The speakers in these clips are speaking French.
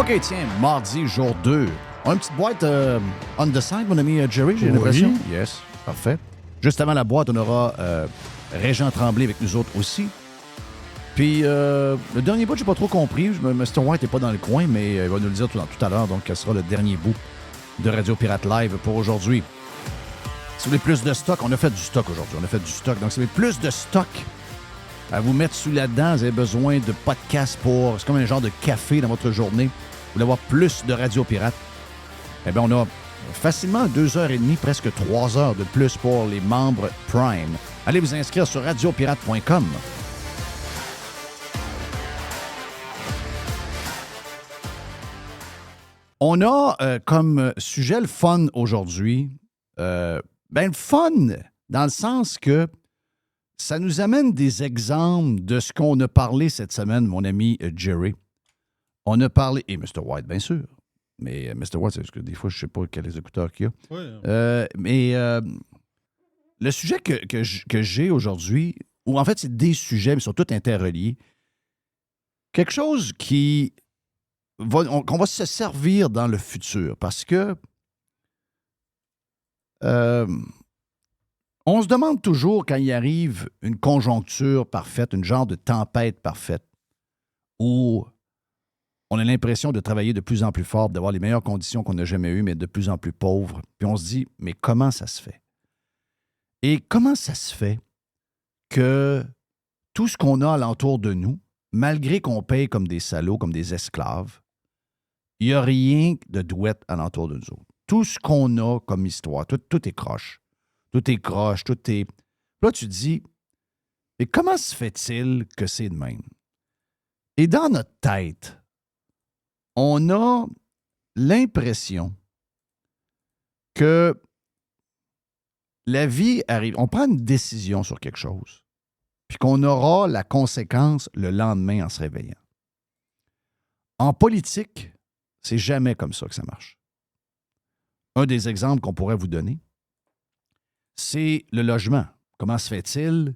OK, tiens, mardi, jour 2. On a une petite boîte on the side, mon ami Jerry, j'ai l'impression. Yes, parfait. Juste avant la boîte, on aura Régent Tremblay avec nous autres aussi. Puis, le dernier bout, j'ai pas trop compris. Mr. White n'est pas dans le coin, mais il va nous le dire tout à l'heure. Donc, ce sera le dernier bout de Radio Pirate Live pour aujourd'hui. Si vous voulez plus de stock, on a fait du stock aujourd'hui. On a fait du stock. Donc, si vous voulez plus de stock à vous mettre sous la dent, vous avez besoin de podcasts pour... C'est comme un genre de café dans votre journée. Vous voulez avoir plus de Radio Pirate. Eh bien, on a facilement 2h30, presque 3 heures de plus pour les membres Prime. Allez vous inscrire sur radiopirate.com. On a comme sujet le fun aujourd'hui. Le fun dans le sens que ça nous amène des exemples de ce qu'on a parlé cette semaine, mon ami Jerry. On a parlé, et Mr. White, bien sûr. Mais Mr. White, c'est parce que des fois, je ne sais pas quels écouteurs qu'il y a. Oui. Le sujet que j'ai aujourd'hui, ou en fait, c'est des sujets, mais ils sont tous interreliés. Quelque chose qu'on va se servir dans le futur parce que on se demande toujours quand il arrive une conjoncture parfaite, une genre de tempête parfaite, où on a l'impression de travailler de plus en plus fort, d'avoir les meilleures conditions qu'on n'a jamais eues, mais de plus en plus pauvres. Puis on se dit, mais comment ça se fait? Et comment ça se fait que tout ce qu'on a alentour de nous, malgré qu'on paye comme des salauds, comme des esclaves, il n'y a rien de douette alentour de nous autres. Tout ce qu'on a comme histoire, tout est croche. Tout est croche, tout est... Là, tu te dis, mais comment se fait-il que c'est de même? Et dans notre tête, on a l'impression que la vie arrive, on prend une décision sur quelque chose, puis qu'on aura la conséquence le lendemain en se réveillant. En politique, c'est jamais comme ça que ça marche. Un des exemples qu'on pourrait vous donner, c'est le logement. Comment se fait-il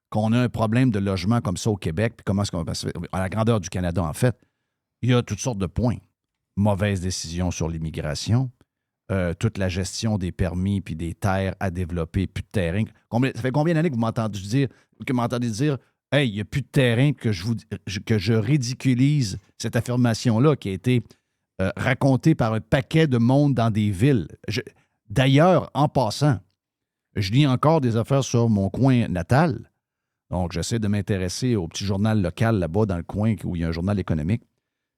qu'on a un problème de logement comme ça au Québec, puis comment est-ce qu'on va se faire, à la grandeur du Canada, en fait, il y a toutes sortes de points. Mauvaise décision sur l'immigration, toute la gestion des permis puis des terres à développer, plus de terrain. Ça fait combien d'années que vous m'entendez dire hey, il n'y a plus de terrain, que je ridiculise cette affirmation-là qui a été racontée par un paquet de monde dans des villes. D'ailleurs, en passant, je lis encore des affaires sur mon coin natal. Donc, j'essaie de m'intéresser au petit journal local là-bas dans le coin où il y a un journal économique.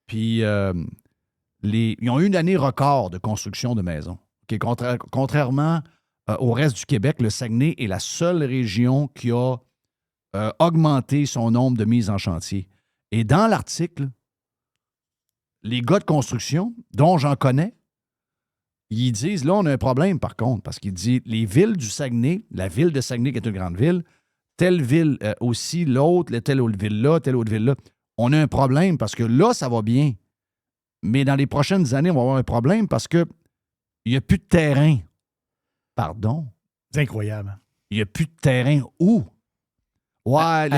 Puis, ils ont eu une année record de construction de maisons. Okay? Contrairement au reste du Québec, le Saguenay est la seule région qui a augmenté son nombre de mises en chantier. Et dans l'article, les gars de construction, dont j'en connais, ils disent, là, on a un problème, par contre, parce qu'ils disent, les villes du Saguenay, la ville de Saguenay, qui est une grande ville, telle ville aussi, l'autre, telle autre ville là, telle autre ville là, on a un problème parce que là, ça va bien. Mais dans les prochaines années, on va avoir un problème parce qu'il n'y a plus de terrain. Pardon? C'est incroyable. Il n'y a plus de terrain où? Ouais,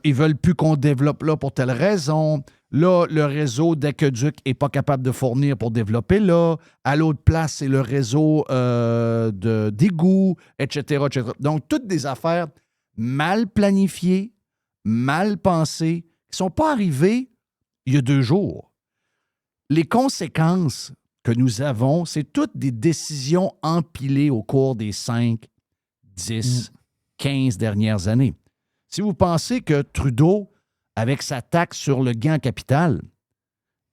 ils veulent plus qu'on développe là pour telle raison. Là, le réseau d'aqueduc n'est pas capable de fournir pour développer là. À l'autre place, c'est le réseau d'égouts, etc., etc. Donc, toutes des affaires mal planifiées, mal pensées, qui ne sont pas arrivées il y a 2 jours. Les conséquences que nous avons, c'est toutes des décisions empilées au cours des 5, 10, 15 dernières années. Si vous pensez que Trudeau, avec sa taxe sur le gain en capital,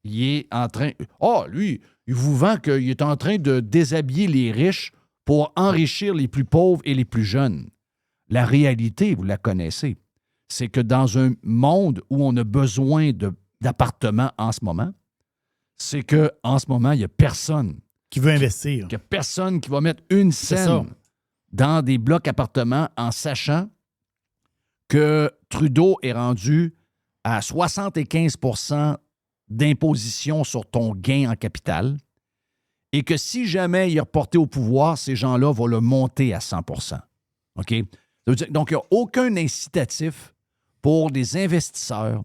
il est en train... lui, il vous vend qu'il est en train de déshabiller les riches pour enrichir les plus pauvres et les plus jeunes. La réalité, vous la connaissez, c'est que dans un monde où on a besoin d'appartements en ce moment, c'est qu'en ce moment, il n'y a personne qui veut investir. Il n'y a personne qui va mettre une scène dans des blocs appartements en sachant que Trudeau est rendu à 75 % d'imposition sur ton gain en capital et que si jamais il est reporté au pouvoir, ces gens-là vont le monter à 100 %. OK? Donc, il n'y a aucun incitatif pour des investisseurs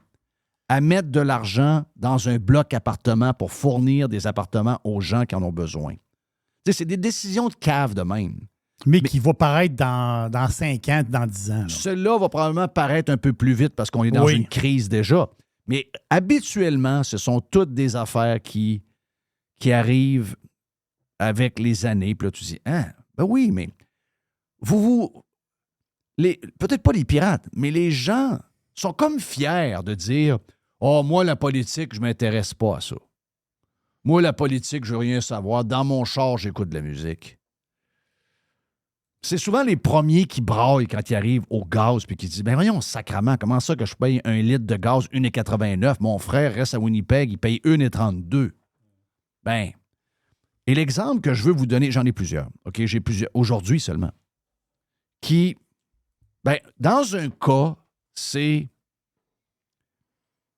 à mettre de l'argent dans un bloc appartement pour fournir des appartements aux gens qui en ont besoin. Tu sais, c'est des décisions de cave de même. Mais qui va paraître dans 5 ans, dans 10 ans. Là. Cela va probablement paraître un peu plus vite parce qu'on est dans une crise déjà. Mais habituellement, ce sont toutes des affaires qui arrivent avec les années. Puis là, tu dis, ben oui, mais peut-être pas les pirates, mais les gens sont comme fiers de dire, moi, la politique, je m'intéresse pas à ça. Moi, la politique, je veux rien savoir. Dans mon char, j'écoute de la musique. C'est souvent les premiers qui braillent quand ils arrivent au gaz puis qui disent, ben voyons, sacrement, comment ça que je paye 1 litre de gaz 1,89? Mon frère reste à Winnipeg, il paye 1,32. Ben, et l'exemple que je veux vous donner, j'en ai plusieurs, OK? J'ai plusieurs, aujourd'hui seulement, qui, dans un cas, c'est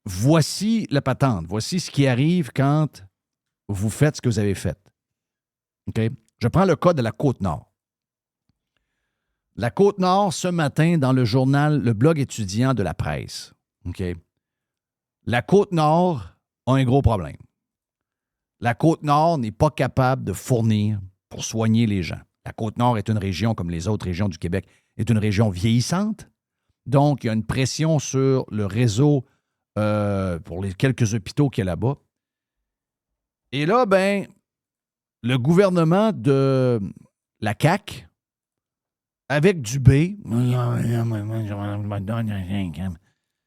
voici la patente, voici ce qui arrive quand vous faites ce que vous avez fait. OK? Je prends le cas de la Côte-Nord. La Côte-Nord, ce matin, dans le journal, le blog étudiant de la presse. OK? La Côte-Nord a un gros problème. La Côte-Nord n'est pas capable de fournir pour soigner les gens. La Côte-Nord est une région, comme les autres régions du Québec, est une région vieillissante. Donc, il y a une pression sur le réseau pour les quelques hôpitaux qu'il y a là-bas. Et là, le gouvernement de la CAQ, avec Dubé.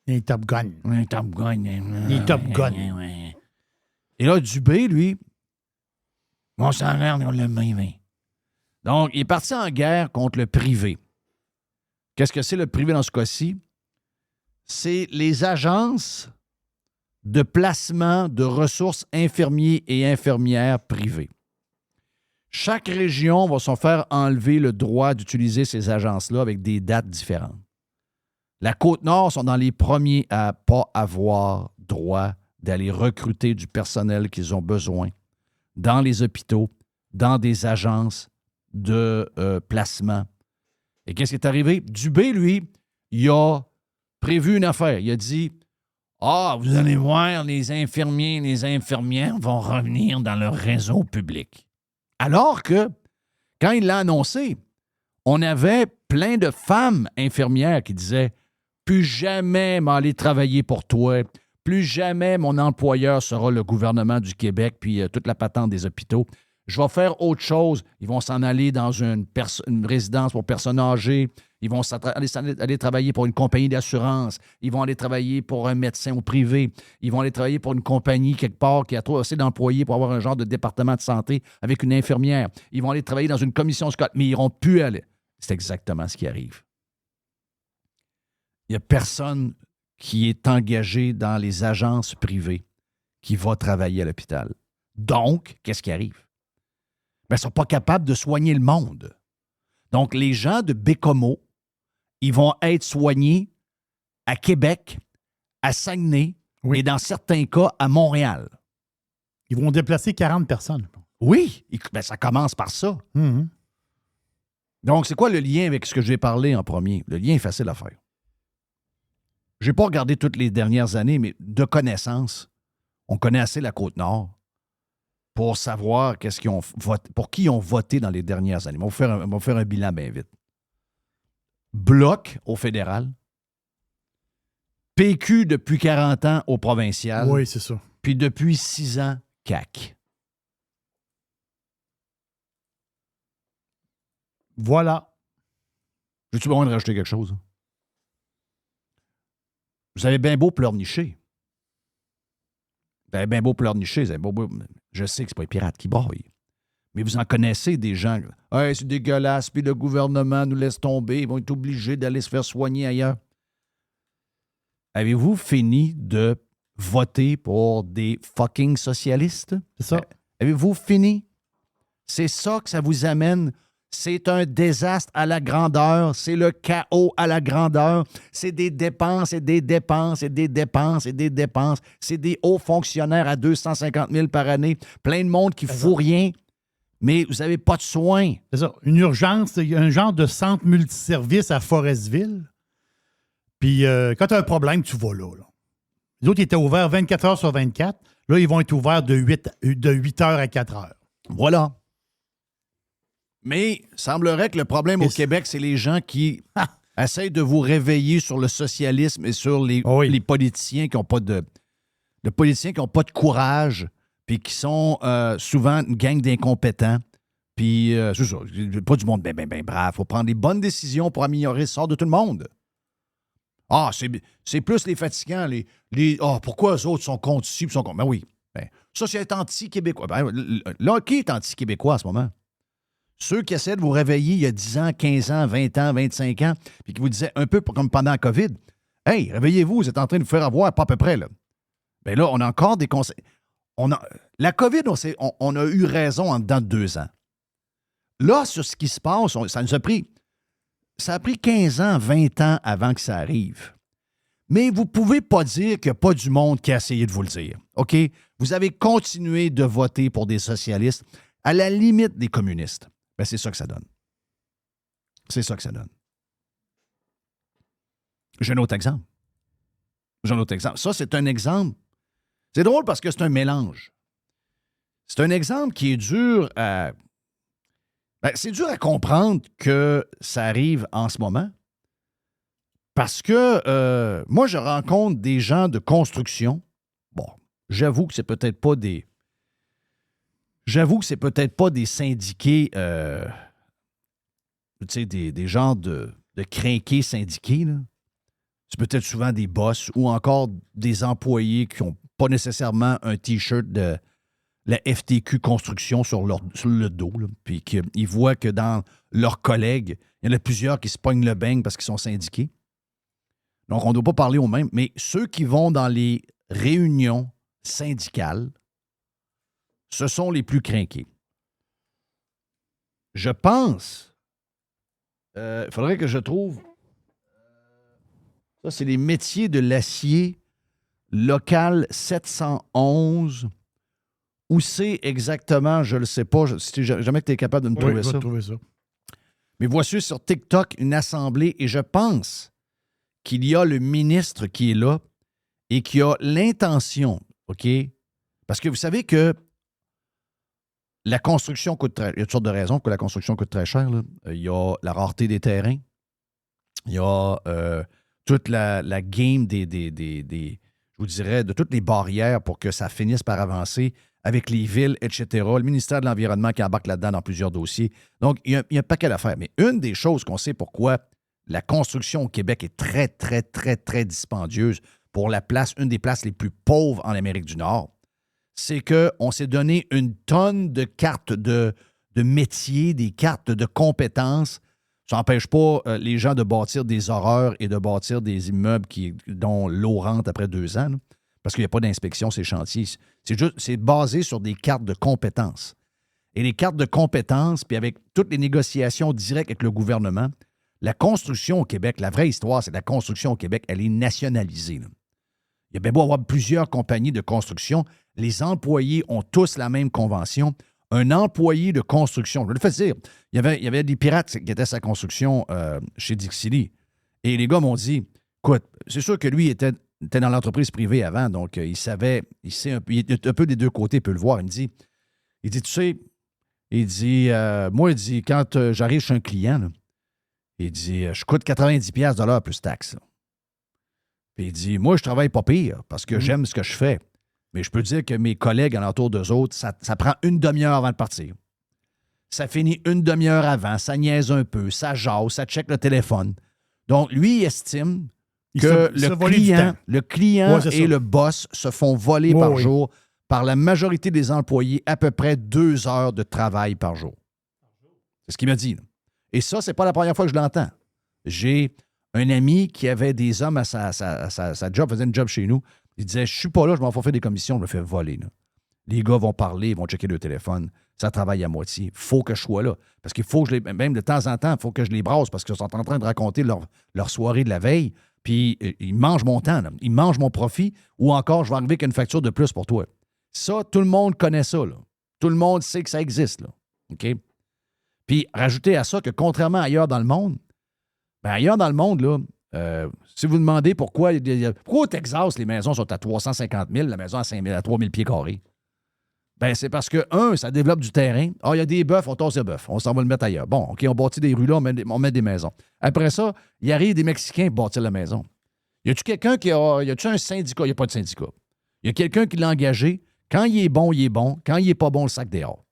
Les Top Gun. Les Top Gun. Les Top Gun. Et là, Dubé, lui, on s'en l'air, on l'a main. Donc, il est parti en guerre contre le privé. Qu'est-ce que c'est le privé dans ce cas-ci? C'est les agences de placement de ressources infirmiers et infirmières privées. Chaque région va se faire enlever le droit d'utiliser ces agences-là avec des dates différentes. La Côte-Nord sont dans les premiers à ne pas avoir droit d'aller recruter du personnel qu'ils ont besoin dans les hôpitaux, dans des agences de placement. Et qu'est-ce qui est arrivé? Dubé, lui, il a prévu une affaire. Il a dit, vous allez voir, les infirmiers et les infirmières vont revenir dans le réseau public. Alors que, quand il l'a annoncé, on avait plein de femmes infirmières qui disaient « Plus jamais m'aller travailler pour toi, plus jamais mon employeur sera le gouvernement du Québec puis toute la patente des hôpitaux. Je vais faire autre chose. » Ils vont s'en aller dans une résidence pour personnes âgées. Ils vont aller travailler pour une compagnie d'assurance. Ils vont aller travailler pour un médecin au privé. Ils vont aller travailler pour une compagnie quelque part qui a trop assez d'employés pour avoir un genre de département de santé avec une infirmière. Ils vont aller travailler dans une commission scolaire, mais ils n'iront plus aller. C'est exactement ce qui arrive. Il n'y a personne qui est engagé dans les agences privées qui va travailler à l'hôpital. Donc, qu'est-ce qui arrive? Ils ne sont pas capables de soigner le monde. Donc, les gens de Bécomo, ils vont être soignés à Québec, à Saguenay et dans certains cas, à Montréal. Ils vont déplacer 40 personnes. Oui, ça commence par ça. Mm-hmm. Donc, c'est quoi le lien avec ce que j'ai parlé en premier? Le lien est facile à faire. Je n'ai pas regardé toutes les dernières années, mais de connaissance, on connaît assez la Côte-Nord pour savoir pour qui ils ont voté dans les dernières années. On va faire un bilan bien vite. Bloc au fédéral, PQ depuis 40 ans au provincial. Oui, c'est ça. Puis depuis 6 ans, CAQ. Voilà. J'ai-tu besoin de rajouter quelque chose? Vous avez bien beau pleurnicher. Vous avez bien beau pleurnicher. Je sais que c'est pas les pirates qui braillent. Mais vous en connaissez des gens. Hey, c'est dégueulasse, puis le gouvernement nous laisse tomber. Ils vont être obligés d'aller se faire soigner ailleurs. Avez-vous fini de voter pour des fucking socialistes? C'est ça. Avez-vous fini? C'est ça que ça vous amène. C'est un désastre à la grandeur. C'est le chaos à la grandeur. C'est des dépenses et des dépenses et des dépenses et des dépenses. C'est des hauts fonctionnaires à 250 000 par année. Plein de monde qui ne fout rien. Mais vous n'avez pas de soins. C'est ça. Une urgence, il y a un genre de centre multiservice à Forestville. Puis quand tu as un problème, tu vas là. Les autres étaient ouverts 24 heures sur 24. Là, ils vont être ouverts de 8 heures à 4 heures. Voilà. Mais il semblerait que le problème au Québec, c'est les gens qui essayent de vous réveiller sur le socialisme et sur les politiciens qui n'ont pas de courage, puis qui sont souvent une gang d'incompétents. Puis, c'est ça, pas du monde ben brave. Il faut prendre les bonnes décisions pour améliorer le sort de tout le monde. Ah, c'est plus les fatigants. Pourquoi eux autres sont contre ci, sont contre... Ben oui. Ça, c'est être anti-québécois. Là, qui est anti-québécois en ce moment? Ceux qui essaient de vous réveiller il y a 10 ans, 15 ans, 20 ans, 25 ans, puis qui vous disaient un peu comme pendant la COVID, « Hey, réveillez-vous, vous êtes en train de vous faire avoir, pas à peu près. » là. Bien là, on a encore des conseils. La COVID, on a eu raison en dedans de 2 ans. Là, sur ce qui se passe, ça a pris 15 ans, 20 ans avant que ça arrive. Mais vous ne pouvez pas dire qu'il n'y a pas du monde qui a essayé de vous le dire. OK? Vous avez continué de voter pour des socialistes à la limite des communistes. Bien, c'est ça que ça donne. C'est ça que ça donne. J'ai un autre exemple. Ça, c'est un exemple. C'est drôle parce que c'est un mélange. C'est un exemple qui est dur à... c'est dur à comprendre que ça arrive en ce moment parce que moi, je rencontre des gens de construction. Bon, j'avoue que c'est peut-être pas des syndiqués, des genres de crinqués syndiqués, là. C'est peut-être souvent des boss ou encore des employés qui n'ont pas nécessairement un T-shirt de la FTQ Construction sur le dos, là, puis qu'ils voient que dans leurs collègues, il y en a plusieurs qui se pognent le beigne parce qu'ils sont syndiqués. Donc, on ne doit pas parler aux mêmes, mais ceux qui vont dans les réunions syndicales, ce sont les plus crinqués. Je pense, il faudrait que je trouve, ça c'est les métiers de l'acier local 711. Où c'est exactement, je ne le sais pas. Si jamais que tu es capable de me trouver ça. Je vais trouver ça. Mais voici sur TikTok une assemblée et je pense qu'il y a le ministre qui est là et qui a l'intention, OK? Parce que vous savez que la construction coûte très... Il y a toutes sortes de raisons que la construction coûte très cher, là. Il y a la rareté des terrains. Il y a toute la game je vous dirais, de toutes les barrières pour que ça finisse par avancer avec les villes, etc. Le ministère de l'Environnement qui embarque là-dedans dans plusieurs dossiers. Donc, il y a un paquet d'affaires. Mais une des choses qu'on sait pourquoi la construction au Québec est très, très, très, très dispendieuse pour une des places les plus pauvres en Amérique du Nord, c'est qu'on s'est donné une tonne de cartes de métiers, des cartes de compétences. Ça n'empêche pas les gens de bâtir des horreurs et de bâtir des immeubles dont l'eau rentre après 2 ans, là, parce qu'il n'y a pas d'inspection, ces chantiers. C'est basé sur des cartes de compétences. Et les cartes de compétences, puis avec toutes les négociations directes avec le gouvernement, la construction au Québec, la vraie histoire, c'est que la construction au Québec, elle est nationalisée, là. Il y a bien beau avoir plusieurs compagnies de construction, les employés ont tous la même convention. Un employé de construction, je le fais dire, il y avait des pirates qui étaient à sa construction chez Dixie. Et les gars m'ont dit, écoute, c'est sûr que lui était dans l'entreprise privée avant, donc il sait un peu des deux côtés, il peut le voir. Il dit, tu sais, moi, quand j'arrive chez un client, là, il dit, je coûte 90$ de l'heure plus taxes. Puis il dit, moi, je travaille pas pire parce que j'aime ce que je fais. Mais je peux dire que mes collègues alentour d'eux autres, ça prend une demi-heure avant de partir. Ça finit une demi-heure avant, ça niaise un peu, ça jase, ça check le téléphone. Donc, lui, il estime que le client et le boss se font voler par jour par la majorité des employés à peu près 2 heures de travail par jour. C'est ce qu'il m'a dit, là. Et ça, c'est pas la première fois que je l'entends. J'ai un ami qui avait des hommes à sa job, faisait une job chez nous. Il disait, je suis pas là, je m'en fais faire des commissions, je me fais voler, là. Les gars vont parler, ils vont checker le téléphone. Ça travaille à moitié. Il faut que je sois là. Parce qu'il faut que même de temps en temps, il faut que je les brasse parce qu'ils sont en train de raconter leur soirée de la veille. Puis ils mangent mon temps, là. Ils mangent mon profit. Ou encore, je vais arriver avec une facture de plus pour toi. Ça, tout le monde connaît ça, là. Tout le monde sait que ça existe, là. OK? Puis, rajoutez à ça que contrairement à ailleurs dans le monde, bien, ailleurs dans le monde, là, Si vous demandez pourquoi au Texas, les maisons sont à 350 000, la maison à 5 000, à 3 000 pieds carrés, ben c'est parce que, ça développe du terrain. Ah, il y a des bœufs, on tasse des bœufs. On s'en va le mettre ailleurs. Bon, OK, on bâtit des rues là, on met des maisons. Après ça, il arrive des Mexicains pour bâtir la maison. Y a-tu quelqu'un qui a... Y a-tu un syndicat? Il n'y a pas de syndicat. Il y a quelqu'un qui l'a engagé. Quand il est bon, il est bon. Quand il n'est pas bon, le sac dehors.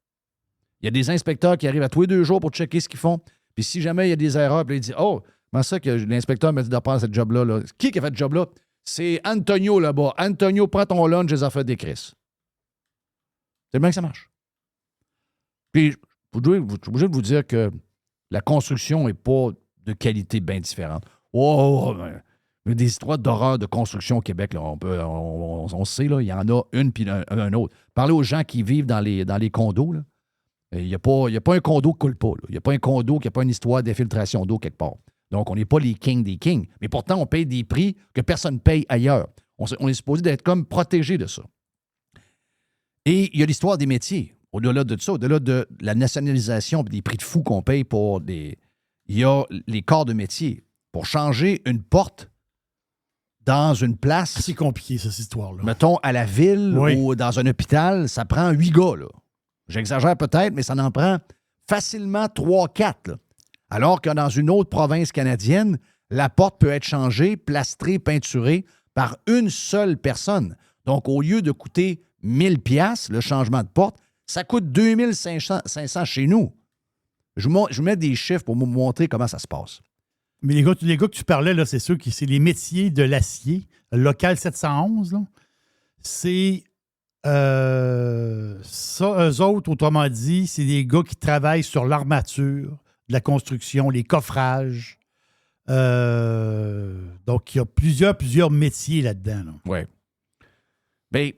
Il y a des inspecteurs qui arrivent à tous les 2 jours pour checker ce qu'ils font. Puis si jamais il y a des erreurs, puis il dit « Oh, comment ça que l'inspecteur m'a dit de faire ce job-là? Là? Qui a fait ce job-là? C'est Antonio là-bas. Antonio, prends ton lunch, les affaires des Chris. » C'est bien que ça marche. Puis, je suis obligé de vous dire que la construction n'est pas de qualité bien différente. Oh, mais des histoires d'horreur de construction au Québec, là, on sait, là, il y en a une puis un autre. Parlez aux gens qui vivent dans les condos, là. Il n'y a pas un condo qui ne coule pas. Il n'y a pas un condo qui n'a pas une histoire d'infiltration d'eau quelque part. Donc, on n'est pas les kings des kings. Mais pourtant, on paye des prix que personne ne paye ailleurs. On est supposé d'être comme protégé de ça. Et il y a l'histoire des métiers. Au-delà de ça, au-delà de la nationalisation et des prix de fou qu'on paye pour des... Il y a les corps de métier. Pour changer une porte dans une place... C'est compliqué, cette histoire-là. Mettons, à la ville ou dans un hôpital, ça prend 8 gars, là. J'exagère peut-être, mais ça en prend facilement 3-4. Alors que dans une autre province canadienne, la porte peut être changée, plastrée, peinturée par une seule personne. Donc, au lieu de coûter 1 000 $, le changement de porte, ça coûte 2 500 chez nous. Je vous mets des chiffres pour vous montrer comment ça se passe. Mais les gars que tu parlais, là, c'est sûr que c'est les métiers de l'acier, le local 711, là. C'est... ça, eux autres, autrement dit, c'est des gars qui travaillent sur l'armature, de la construction, les coffrages. Donc, il y a plusieurs métiers là-dedans. Là. Oui. Bien,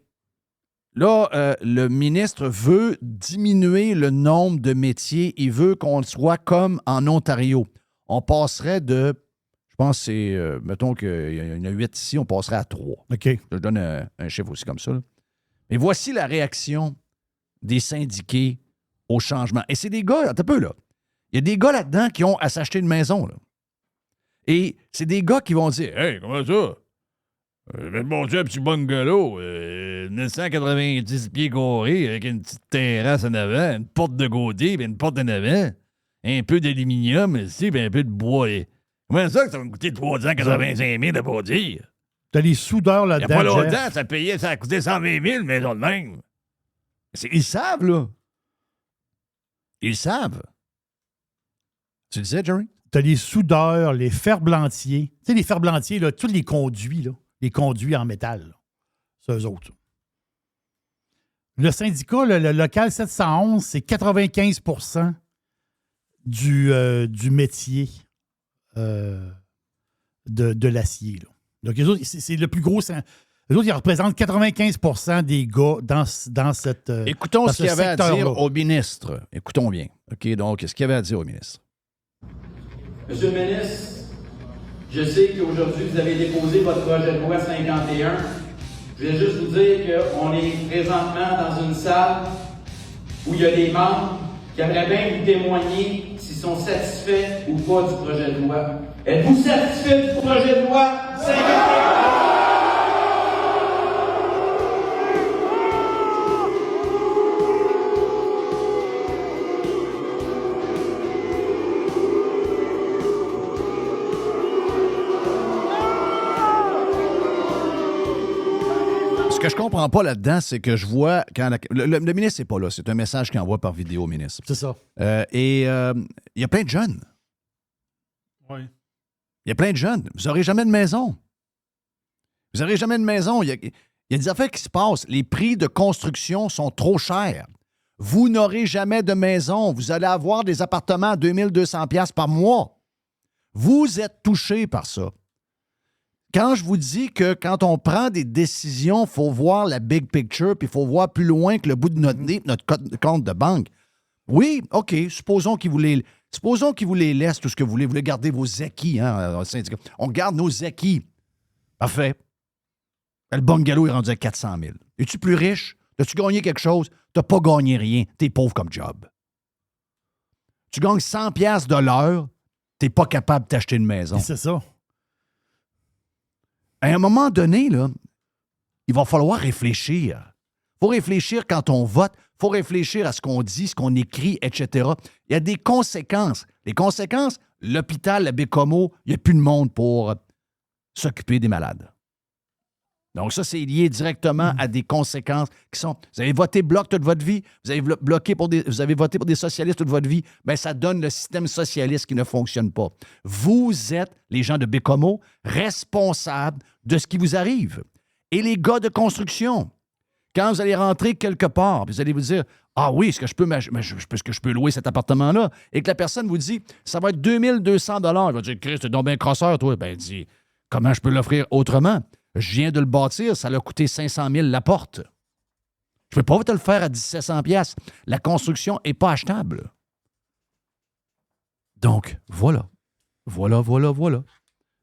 là, le ministre veut diminuer le nombre de métiers. Il veut qu'on soit comme en Ontario. On passerait de, je pense que c'est, mettons qu'il y en a 8 ici, on passerait à 3. OK. Je donne un chiffre aussi comme ça, là. Mais voici la réaction des syndiqués au changement. Et c'est des gars, attends un peu, là. Il y a des gars là-dedans qui ont à s'acheter une maison, là. Et c'est des gars qui vont dire « Hey, comment ça? Je vais te montrer un petit bungalow, 990 pieds carrés avec une petite terrasse en avant, une porte de côté, puis une porte en avant, un peu d'aluminium ici, puis un peu de bois. Et... Comment ça que ça va me coûter 385 000 de bâtir? » T'as les soudeurs là-dedans. Il n'y a pas longtemps, ça a coûté 120 000, une maison de même. Ils savent, là. Ils savent. Tu le disais, Jerry? T'as les soudeurs, les ferblantiers. Tu sais, les ferblantiers, là, tous les conduits, là, les conduits en métal. Là. C'est eux autres. Le syndicat, le local 711, c'est 95 % du métier de l'acier, là. Donc, les autres, c'est le plus gros. Les autres, ils représentent 95 % des gars dans cette. Écoutons ce qu'il y avait à dire là. au ministre. Écoutons bien. OK, donc, ce qu'il y avait à dire au ministre. Monsieur le ministre, je sais qu'aujourd'hui, vous avez déposé votre projet de loi 51. Je vais juste vous dire qu'on est présentement dans une salle où il y a des membres qui aimeraient bien vous témoigner s'ils sont satisfaits ou pas du projet de loi. Êtes-vous satisfait du projet de loi 51? Ce que je comprends pas là-dedans, c'est que je vois... quand le ministre n'est pas là. C'est un message qu'il envoie par vidéo au ministre. C'est ça. Et il y a plein de jeunes. Oui. Il y a plein de jeunes. Vous n'aurez jamais de maison. Vous n'aurez jamais de maison. Il y a des affaires qui se passent. Les prix de construction sont trop chers. Vous n'aurez jamais de maison. Vous allez avoir des appartements à 2200 $ par mois. Vous êtes touchés par ça. Quand je vous dis que quand on prend des décisions, il faut voir la big picture, puis il faut voir plus loin que le bout de notre nez, notre compte de banque. Oui, OK, supposons qu'ils vous les laissent tout ce que vous voulez garder vos acquis, hein, au syndicat. On garde nos acquis. Parfait. Le bungalow est rendu à 400 000. Es-tu plus riche? As-tu gagné quelque chose? Tu n'as pas gagné rien. Tu es pauvre comme job. Tu gagnes 100 $ de l'heure, tu n'es pas capable de t'acheter une maison. Et c'est ça. À un moment donné, là, il va falloir réfléchir. Il faut réfléchir quand on vote. Il faut réfléchir à ce qu'on dit, ce qu'on écrit, etc. Il y a des conséquences. Les conséquences, l'hôpital, la Bécomo, il n'y a plus de monde pour s'occuper des malades. Donc ça, c'est lié directement à des conséquences qui sont... Vous avez voté Bloc toute votre vie, vous avez voté pour des socialistes toute votre vie, bien, ça donne le système socialiste qui ne fonctionne pas. Vous êtes, les gens de Bécomo, responsables de ce qui vous arrive. Et les gars de construction, quand vous allez rentrer quelque part, vous allez vous dire « Ah oui, est-ce que je peux louer cet appartement-là? » Et que la personne vous dit « Ça va être 2200 $. » Il va dire « Christ, t'es donc bien crosseur, toi. » Ben, il dit « Comment je peux l'offrir autrement? Je viens de le bâtir, ça l'a coûté 500 000 la porte. Je ne peux pas te le faire à 1700 $. La construction n'est pas achetable. » Donc, voilà. Voilà.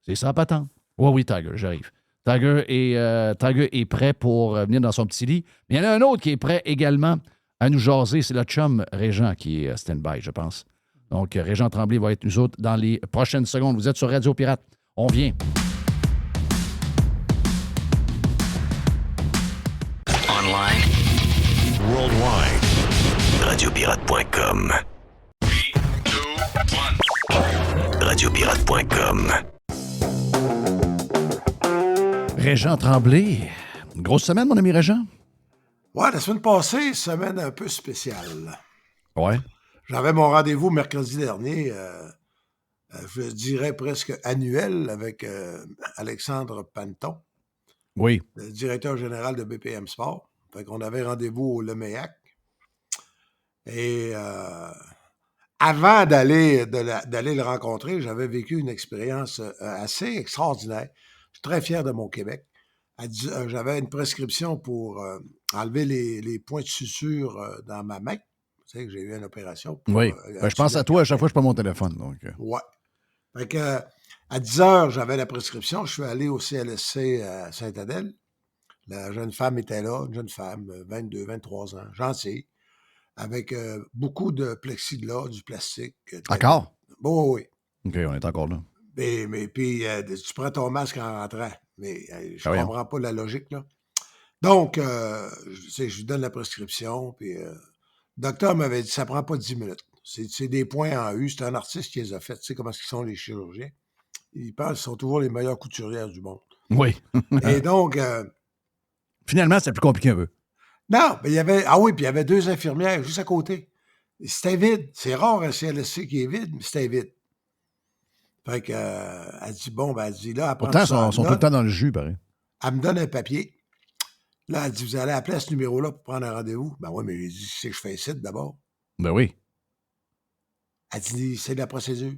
C'est ça, patente. Oui, Tiger, j'arrive. Tiger est prêt pour venir dans son petit lit. Mais il y en a un autre qui est prêt également à nous jaser. C'est le chum Régent qui est stand-by, je pense. Donc, Régent Tremblay va être nous autres dans les prochaines secondes. Vous êtes sur Radio Pirate. On vient. Online. Worldwide. Radiopirate.com. 3, 2, 1. Radiopirate.com. Régent Tremblay. Une grosse semaine, mon ami Régent? Ouais, la semaine passée, semaine un peu spéciale. Ouais. J'avais mon rendez-vous mercredi dernier, je dirais presque annuel, avec Alexandre Panton, Oui. le directeur général de BPM Sport. Fait qu'on avait rendez-vous au Leméac. Et avant d'aller le rencontrer, j'avais vécu une expérience assez extraordinaire. Je suis très fier de mon Québec. J'avais une prescription pour enlever les points de suture dans ma main. Tu sais que j'ai eu une opération. Oui. Je pense à toi à chaque fois que je prends mon téléphone. Donc. Ouais. Fait que, à 10 heures, j'avais la prescription. Je suis allé au CLSC à Sainte-Adèle. La jeune femme était là, une jeune femme, 22, 23 ans, gentille, avec beaucoup de plexiglas, du plastique. Encore? Bon, oui. OK, on est encore là. Mais puis, tu prends ton masque en rentrant. Mais je Ah, comprends pas la logique, là. Donc, je lui donne la prescription, puis le docteur m'avait dit, ça prend pas 10 minutes. C'est des points en U. C'est un artiste qui les a fait. Tu sais comment ils sont, les chirurgiens. Ils pensent qu'ils sont toujours les meilleures couturières du monde. Oui. Et donc... Finalement, c'est plus compliqué un peu. Non, mais il y avait... Ah oui, puis il y avait 2 infirmières juste à côté. C'était vide. C'est rare un CLSC qui est vide, mais c'était vide. Fait que, elle dit, bon, ben, elle dit, là, après pourtant, ils sont tout le temps dans le jus, pareil. Elle me donne un papier. Là, elle dit, vous allez appeler à ce numéro-là pour prendre un rendez-vous. Ben oui, mais j'ai dit, c'est que je fais ici d'abord. Ben oui. Elle dit, c'est de la procédure.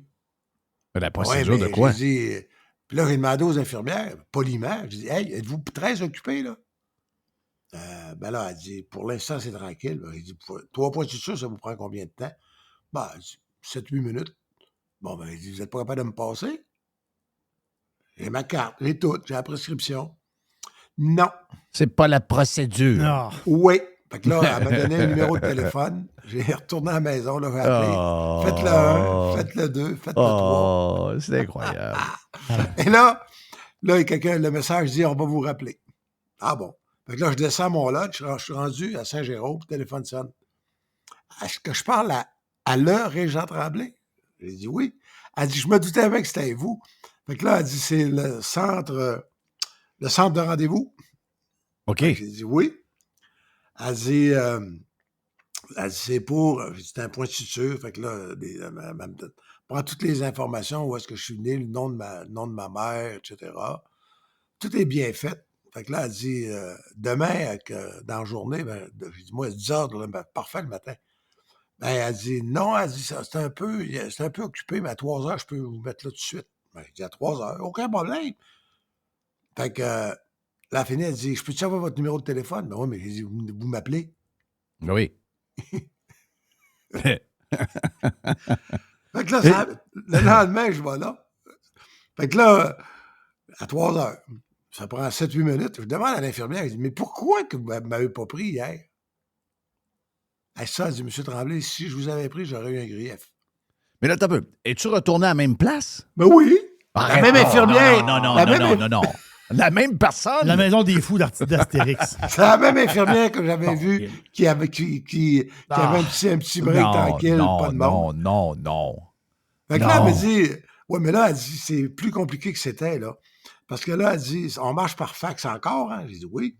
La procédure de quoi? J'ai dit, puis là, j'ai demandé aux infirmières, poliment, j'ai dit, hey, êtes-vous très occupé, là? Ben là, elle dit, pour l'instant, c'est tranquille. Ben, il dit, 3 points de suture, ça vous prend combien de temps? Ben, 7-8 minutes. Bon, ben, il dit, vous n'êtes pas capable de me passer? J'ai ma carte, j'ai tout, j'ai la prescription. Non. C'est pas la procédure. Non. Oui. Fait que là, elle m'a donné un numéro de téléphone. J'ai retourné à la maison, là, j'ai appelé. Oh. Faites le 1, faites le 2, faites le 3. Oh, c'est incroyable. Et là, le message dit, on va vous rappeler. Ah bon. Fait que là, je descends mon lodge, je suis rendu à Saint-Jérôme, le téléphone sonne. Est-ce que je parle à le Régent Tremblay? J'ai dit oui. Elle dit, je me doutais bien que c'était vous. Fait que là, elle dit, c'est le centre de rendez-vous. OK. J'ai dit oui. Elle dit, c'est pour, j'ai dit, c'est un point de suture. Fait que là, elle me prend toutes les informations, où est-ce que je suis né, le nom de ma mère, etc. Tout est bien fait. Fait que là, elle dit, demain, dans la journée, ben, j'ai dit, moi, 10 heures, ben, parfait le matin. Ben, elle dit, non, elle dit, c'est un peu occupé, mais à 3 heures, je peux vous mettre là tout de suite. Ben, je dis, à 3 heures, aucun problème. Fait que, là, elle finit, elle dit, je peux-tu avoir votre numéro de téléphone? Ben oui, mais j'ai dit, vous m'appelez? Oui. Fait que là, le lendemain, je vais là. Fait que là, à 3 heures, ça prend 7-8 minutes. Je demande à l'infirmière, je dis, mais pourquoi que vous ne m'avez pas pris hier? Elle dit, M. Tremblay, si je vous avais pris, j'aurais eu un grief. Mais là, t'as peu. Es-tu retourné à la même place? Ben oui! Arrête. La même infirmière! Non. La même personne? La maison des fous d'Astérix. C'est la même infirmière que j'avais Bon, vue ok. qui avait un petit break tranquille, pas de monde. Non. Fait que là, elle Non. me dit, ouais, mais là, elle dit, c'est plus compliqué que c'était, là. Parce que là, elle dit, on marche par fax encore, hein? J'ai dit, oui.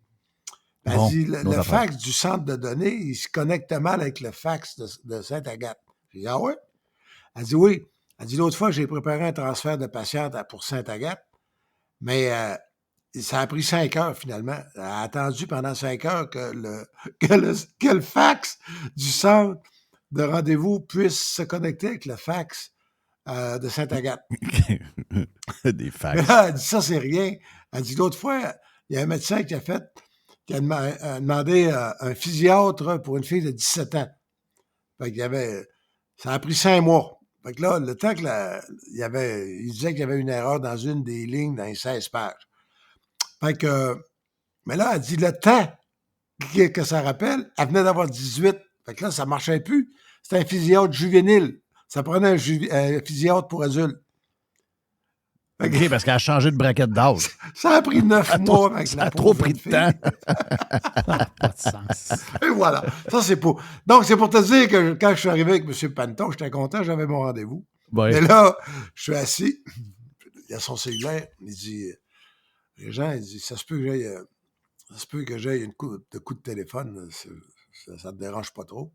Elle Bon, dit, le l'autre affaire. fax du centre de données, il se connecte mal avec le fax de Sainte-Agathe. J'ai dit, ah ouais? Elle dit, oui. Elle dit, l'autre fois, j'ai préparé un transfert de patiente pour Sainte-Agathe, mais ça a pris 5 heures, finalement. Elle a attendu pendant 5 heures que le fax du centre de rendez-vous puisse se connecter avec le fax de Sainte-Agathe. Des Mais fax. là, elle dit, ça, c'est rien. Elle dit, l'autre fois, il y a un médecin qui a demandé un physiatre pour une fille de 17 ans. Fait qu'il y avait, ça a pris 5 mois. Fait que là, le temps il disait qu'il y avait une erreur dans une des lignes dans les 16 pages. Fait que, mais là, elle dit, le temps que ça rappelle, elle venait d'avoir 18. Fait que là, ça marchait plus. C'était un physiatre juvénile. Ça prenait un physiatre pour adulte. Fait que OK, parce qu'elle a changé de braquette d'âge. ça a pris 9 mois avec Ça la a trop pauvre pris de fille. temps. Pas de sens. Et voilà. Ça, c'est pour. Donc, c'est pour te dire que quand je suis arrivé avec M. Panton, j'étais content, j'avais mon rendez-vous. Ouais. Mais là, je suis assis. Il y a son cellulaire. Il dit, Jean, il dit, ça se peut que j'aille une coup de téléphone. Ça te dérange pas trop.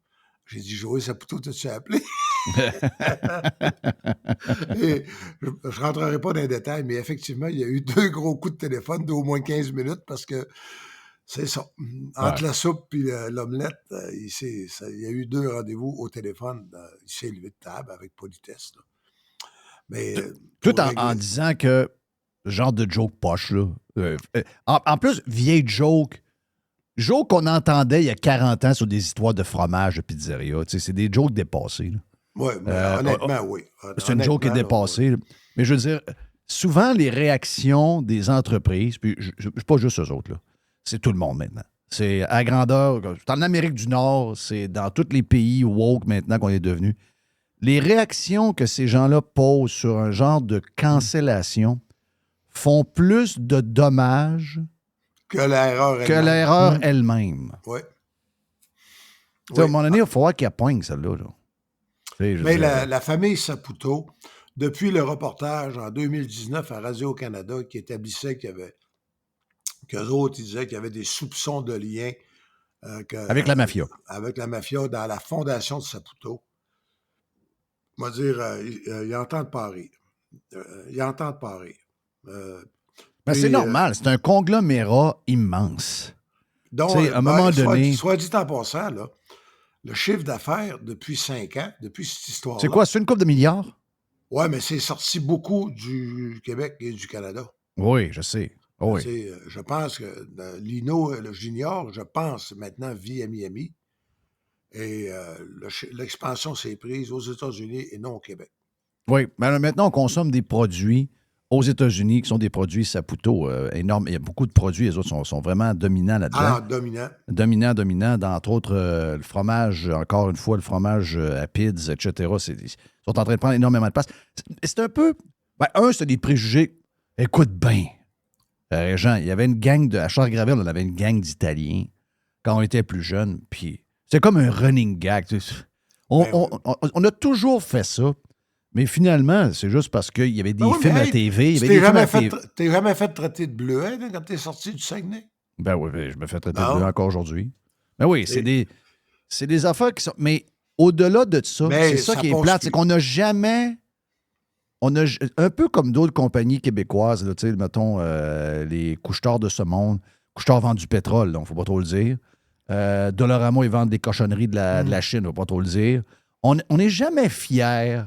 J'ai dit, Joël Saputo, t'as-tu appelé? Et je ne rentrerai pas dans les détails, mais effectivement, il y a eu 2 gros coups de téléphone d'au moins 15 minutes parce que c'est ça. Entre la soupe et l'omelette, il y a eu 2 rendez-vous au téléphone. Il s'est levé de table avec politesse. Là. Mais, Tout pour en régler- disant que genre de joke poche, là. En plus, vieille joke qu'on entendait il y a 40 ans sur des histoires de fromage de pizzeria. Tu sais, c'est des jokes dépassés. Là. Oui, mais honnêtement, oui. C'est une joke qui est Honnêtement, dépassée. là. Mais je veux dire, souvent, les réactions des entreprises, puis c'est pas juste eux autres, là. C'est tout le monde maintenant. C'est à grandeur. C'est en Amérique du Nord, c'est dans tous les pays woke maintenant qu'on est devenu. Les réactions que ces gens-là posent sur un genre de cancellation font plus de dommages que l'erreur que elle-même. l'erreur elle-même. Oui. Tu sais, À un Oui. moment donné, il faut voir qu'il y a poigne, celle-là. Là. Tu sais, je veux Mais dire, la famille Saputo, depuis le reportage en 2019 à Radio-Canada qui établissait qu'eux autres, ils disaient qu'il y avait des soupçons de lien avec la mafia. avec la mafia dans la fondation de Saputo, on va dire, ils entendent pas rire. Ils entendent pas rire. Mais c'est normal, c'est un conglomérat immense. Donc, Tu sais, à un moment donné- Soit dit en passant, là, le chiffre d'affaires depuis 5 ans, depuis cette histoire-là. C'est quoi, c'est une couple de milliards? Oui, mais c'est sorti beaucoup du Québec et du Canada. Oui, je sais. Oh oui. Tu sais, je pense que Lino, le junior, je pense maintenant vit à Miami. Et l'expansion s'est prise aux États-Unis et non au Québec. Oui, mais là, maintenant, on consomme des produits aux États-Unis qui sont des produits Saputo énormes. Il y a beaucoup de produits, les autres sont vraiment dominants là-dedans. Ah, dominant. Dominant, entre autres, le fromage, encore une fois, le fromage à Pids, etc. Ils sont en train de prendre énormément de place. C'est un peu... c'est des préjugés. Écoute bien, Régent, il y avait une gang à Charles-Gravel, on avait une gang d'Italiens quand on était plus jeunes, puis c'est comme un running gag. On a toujours fait ça, mais finalement, c'est juste parce qu'il y avait des films à TV. Il y avait des films à TV. T'es jamais fait traiter de bleuet là, quand t'es sorti du Saguenay? Ben oui, je me fais traiter Non. de bleu encore aujourd'hui. Ben oui, c'est des affaires qui sont... Mais au-delà de ça, Mais c'est ça ça qui est passe plate, plus. c'est qu'on n'a jamais... un peu comme d'autres compagnies québécoises, là, tu sais, mettons, les couche-tard de ce monde. Couche-tard vendent du pétrole, donc il ne faut pas trop le dire. Dollarama, ils vendent des cochonneries de la Chine, il ne faut pas trop le dire. On n'est jamais fiers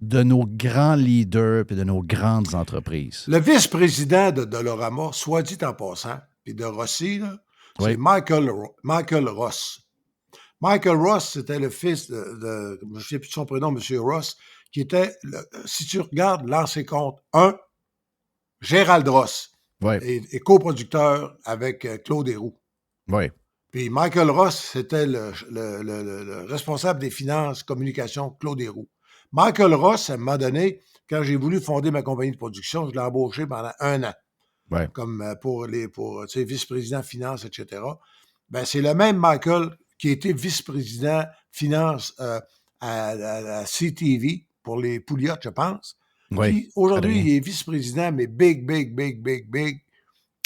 de nos grands leaders et de nos grandes entreprises. Le vice-président de Dollarama, soit dit en passant, puis de Rossi, là, Oui. c'est Michael Ross. Michael Ross, c'était le fils de je ne sais plus de son prénom, M. Ross, qui était, si tu regardes l'ancien compte 1, Gérald Ross, Oui, et coproducteur avec Claude Héroux. oui. Puis Michael Ross, c'était le responsable des finances, communication, Claude Héroux. Michael Ross, à un moment donné, quand j'ai voulu fonder ma compagnie de production, je l'ai embauché pendant 1 an. Ouais. comme pour tu sais, vice-président finance, etc. Ben, c'est le même Michael qui a été vice-président finance à CTV pour les Pouliot, je pense. Oui. Qui, aujourd'hui, Adrien. il est vice-président, mais big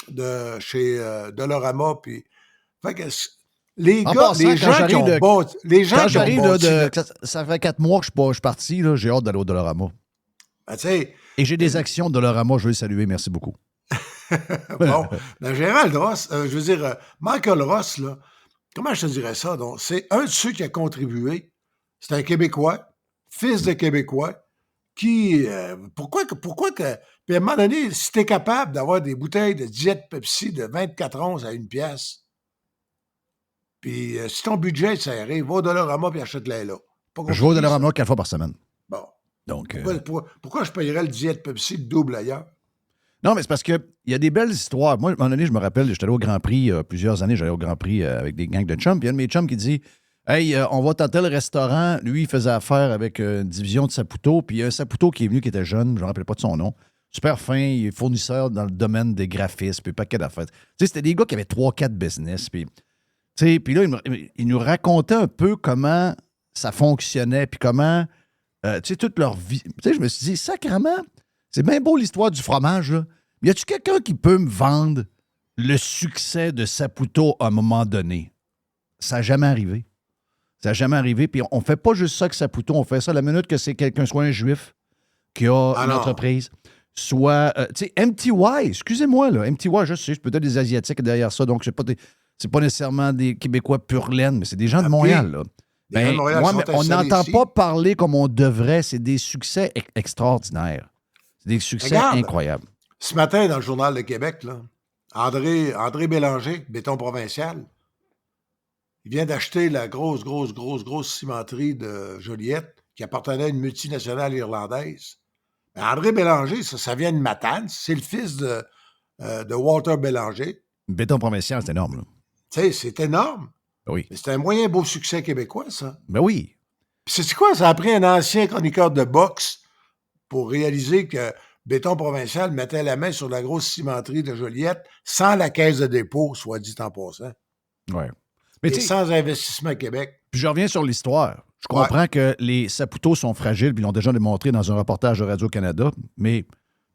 de chez Dollarama. Puis, fait que les En gars, passant, les quand gens qui j'arrive ont de- bâti, les gens Quand qui ont j'arrive là, bâti ça fait 4 mois que je suis parti, là, j'ai hâte d'aller au Dollarama. ben, tu sais, Et j'ai des actions de Dollarama, je veux le saluer, merci beaucoup. bon, ben, Gérald Ross, je veux dire, Michael Ross, là, comment je te dirais ça? Donc, c'est un de ceux qui a contribué. C'est un Québécois, fils de Québécois, qui. Pourquoi que. Puis à un moment donné, si t'es capable d'avoir des bouteilles de Diet Pepsi de 24 onces à 1$, puis si ton budget est serré, va au Dollarama et achète-les là. Pas Je vais au compliqué, ça. Dollarama 4 fois par semaine. Bon. Donc, Pourquoi je payerais le Diet Pepsi le double ailleurs? non, mais c'est parce qu'il y a des belles histoires. Moi, à un moment donné, je me rappelle, j'étais allé au Grand Prix plusieurs années, j'allais au Grand Prix avec des gangs de chums. Puis il y a un de mes chums qui dit Hey, on va tenter le restaurant. Lui, il faisait affaire avec une division de Saputo. Puis il y a un Saputo qui est venu, qui était jeune, je ne me rappelle pas de son nom. Super fin, il est fournisseur dans le domaine des graphismes, puis paquet d'affaires. Tu sais, c'était des gars qui avaient 3-4 business. Puis, tu sais, puis là, il nous racontait un peu comment ça fonctionnait, puis comment, tu sais, toute leur vie. Tu sais, je me suis dit, sacrément, c'est bien beau l'histoire du fromage, là. Mais y a-tu quelqu'un qui peut me vendre le succès de Saputo à un moment donné? Ça n'a jamais arrivé. Ça n'a jamais arrivé. Puis on ne fait pas juste ça avec Saputo, on fait ça la minute que c'est quelqu'un, soit un juif qui a une entreprise, soit, tu sais, MTY, excusez-moi, là, MTY, je sais, c'est peut-être des Asiatiques derrière ça, donc c'est pas nécessairement des Québécois pur laine, mais c'est des gens de Montréal, là. Ben, on n'entend pas parler comme on devrait, c'est des succès extraordinaires. C'est des succès incroyables. Ce matin, dans le Journal de Québec, là, André Bélanger, béton provincial, il vient d'acheter la grosse cimenterie de Joliette qui appartenait à une multinationale irlandaise. Mais André Bélanger, ça vient de Matane. C'est le fils de Walter Bélanger. Béton provincial, c'est énorme, là. Tu sais, c'est énorme. Oui. Mais c'est un moyen beau succès québécois, ça. Ben oui. Puis c'est quoi? Ça a pris un ancien chroniqueur de boxe pour réaliser que Béton provincial mettait la main sur la grosse cimenterie de Joliette sans la caisse de dépôt, soit dit en passant. Oui. Mais sans investissement à Québec. Puis je reviens sur l'histoire. Je comprends que les Saputo sont fragiles, puis ils l'ont déjà démontré dans un reportage de Radio-Canada, mais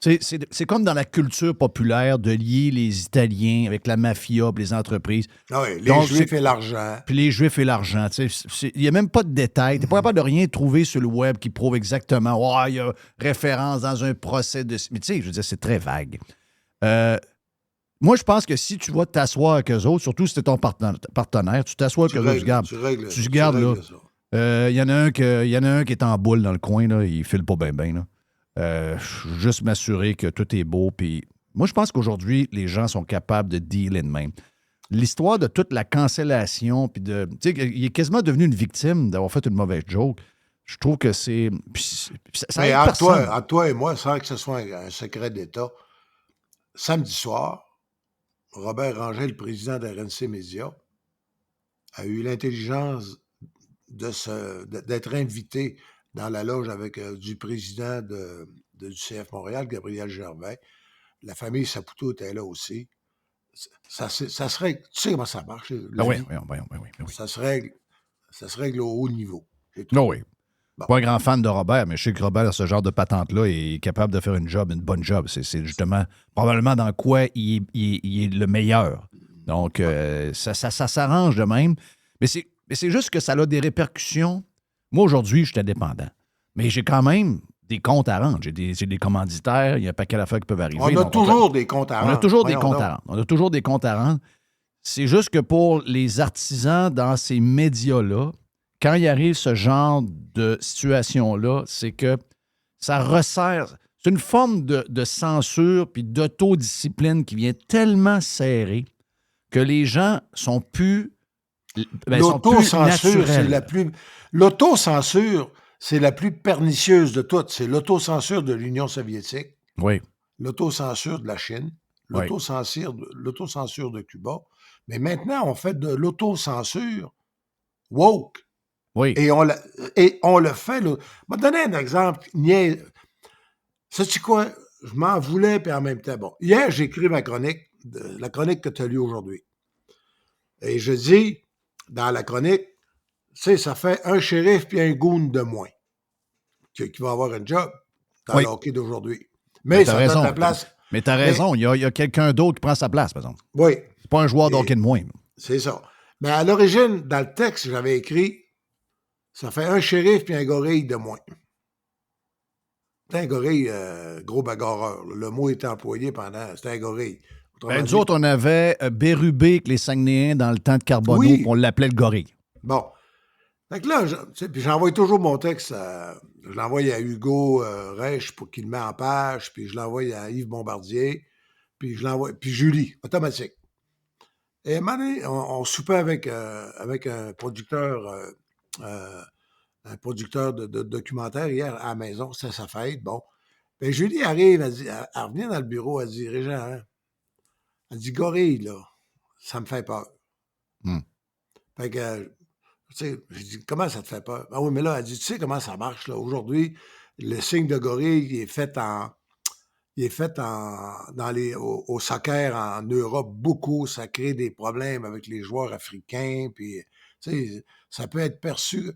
c'est comme dans la culture populaire de lier les Italiens avec la mafia, puis les entreprises. Ah oui, les Juifs et l'argent. Puis les Juifs et l'argent. Il n'y a même pas de détails. Tu n'es pas capable de rien trouver sur le web qui prouve exactement il y a référence dans un procès de... Mais tu sais, je veux dire, c'est très vague. Moi, je pense que si tu vas t'asseoir avec eux autres, surtout si c'est ton partenaire, tu t'assois avec eux autres, tu gardes là. Il y en a un qui est en boule dans le coin, là, il file pas bien. Juste m'assurer que tout est beau. Puis moi, je pense qu'aujourd'hui, les gens sont capables de dealer de même. L'histoire de toute la cancellation, puis de. Tu sais, il est quasiment devenu une victime d'avoir fait une mauvaise joke. Je trouve que c'est. Mais entre toi et moi, sans que ce soit un secret d'État, samedi soir, Robert Rangel, le président d'RNC Média, a eu l'intelligence d'être invité dans la loge avec du président du CF Montréal, Gabriel Gervais. La famille Saputo était là aussi. Ça serait... Tu sais comment ça marche? Oui. Ça se règle au haut niveau. Oui. Bon. Pas un grand fan de Robert, mais je sais que Robert a ce genre de patente-là et est capable de faire une bonne job. C'est justement probablement dans quoi il est le meilleur. Donc, ça s'arrange de même. Mais c'est juste que ça a des répercussions. Moi, aujourd'hui, je suis indépendant. Mais j'ai quand même des comptes à rendre. J'ai des commanditaires, il y a un paquet d'affaires qui peuvent arriver. On a toujours des comptes à rendre. On a toujours des comptes à rendre. C'est juste que pour les artisans dans ces médias-là, quand il arrive ce genre de situation-là, c'est que ça resserre. C'est une forme de censure puis d'autodiscipline qui vient tellement serrer que les gens sont plus. L'autocensure, c'est la plus pernicieuse de toutes. C'est l'autocensure de l'Union soviétique. Oui. L'autocensure de la Chine. L'autocensure de Cuba. Mais maintenant, on fait de l'autocensure woke. Oui. Et on le fait. Je vais te donner un exemple. Sais-tu quoi? je m'en voulais, puis en même temps, bon. Hier, j'ai écrit ma chronique, la chronique que tu as lue aujourd'hui. Et je dis, dans la chronique, tu sais, ça fait un shérif puis un goon de moins qui va avoir un job dans le hockey d'aujourd'hui. Mais t'as ça raison. donne la place. Mais t'as raison, il y a quelqu'un d'autre qui prend sa place, par exemple. Oui. C'est pas un joueur de hockey de moins. C'est ça. Mais à l'origine, dans le texte, j'avais écrit, ça fait un shérif puis un gorille de moins. C'était un gorille, gros bagarreur. Le mot était employé pendant. C'était un gorille. Nous autres, on avait Bérubé avec les Saguenayens dans le temps de Carbonneau, Oui. puis on l'appelait le gorille. Bon. Fait que là, puis j'envoie toujours mon texte, je l'envoie à Hugo Reich pour qu'il le mette en page, puis je l'envoie à Yves Bombardier, puis je l'envoie, puis Julie, automatique. Et à un moment donné, on soupait avec un producteur de documentaire hier à la maison, c'était sa fête, bon. Puis Julie arrive, elle revient dans le bureau, elle dit, Régent, hein? Elle dit, gorille, là, ça me fait peur. Fait que, tu sais, j'ai dit, comment ça te fait peur? Ah oui, mais là, elle dit, tu sais comment ça marche, là? Aujourd'hui, le signe de gorille, il est fait au soccer en Europe beaucoup. Ça crée des problèmes avec les joueurs africains. Puis, tu sais, ça peut être perçu.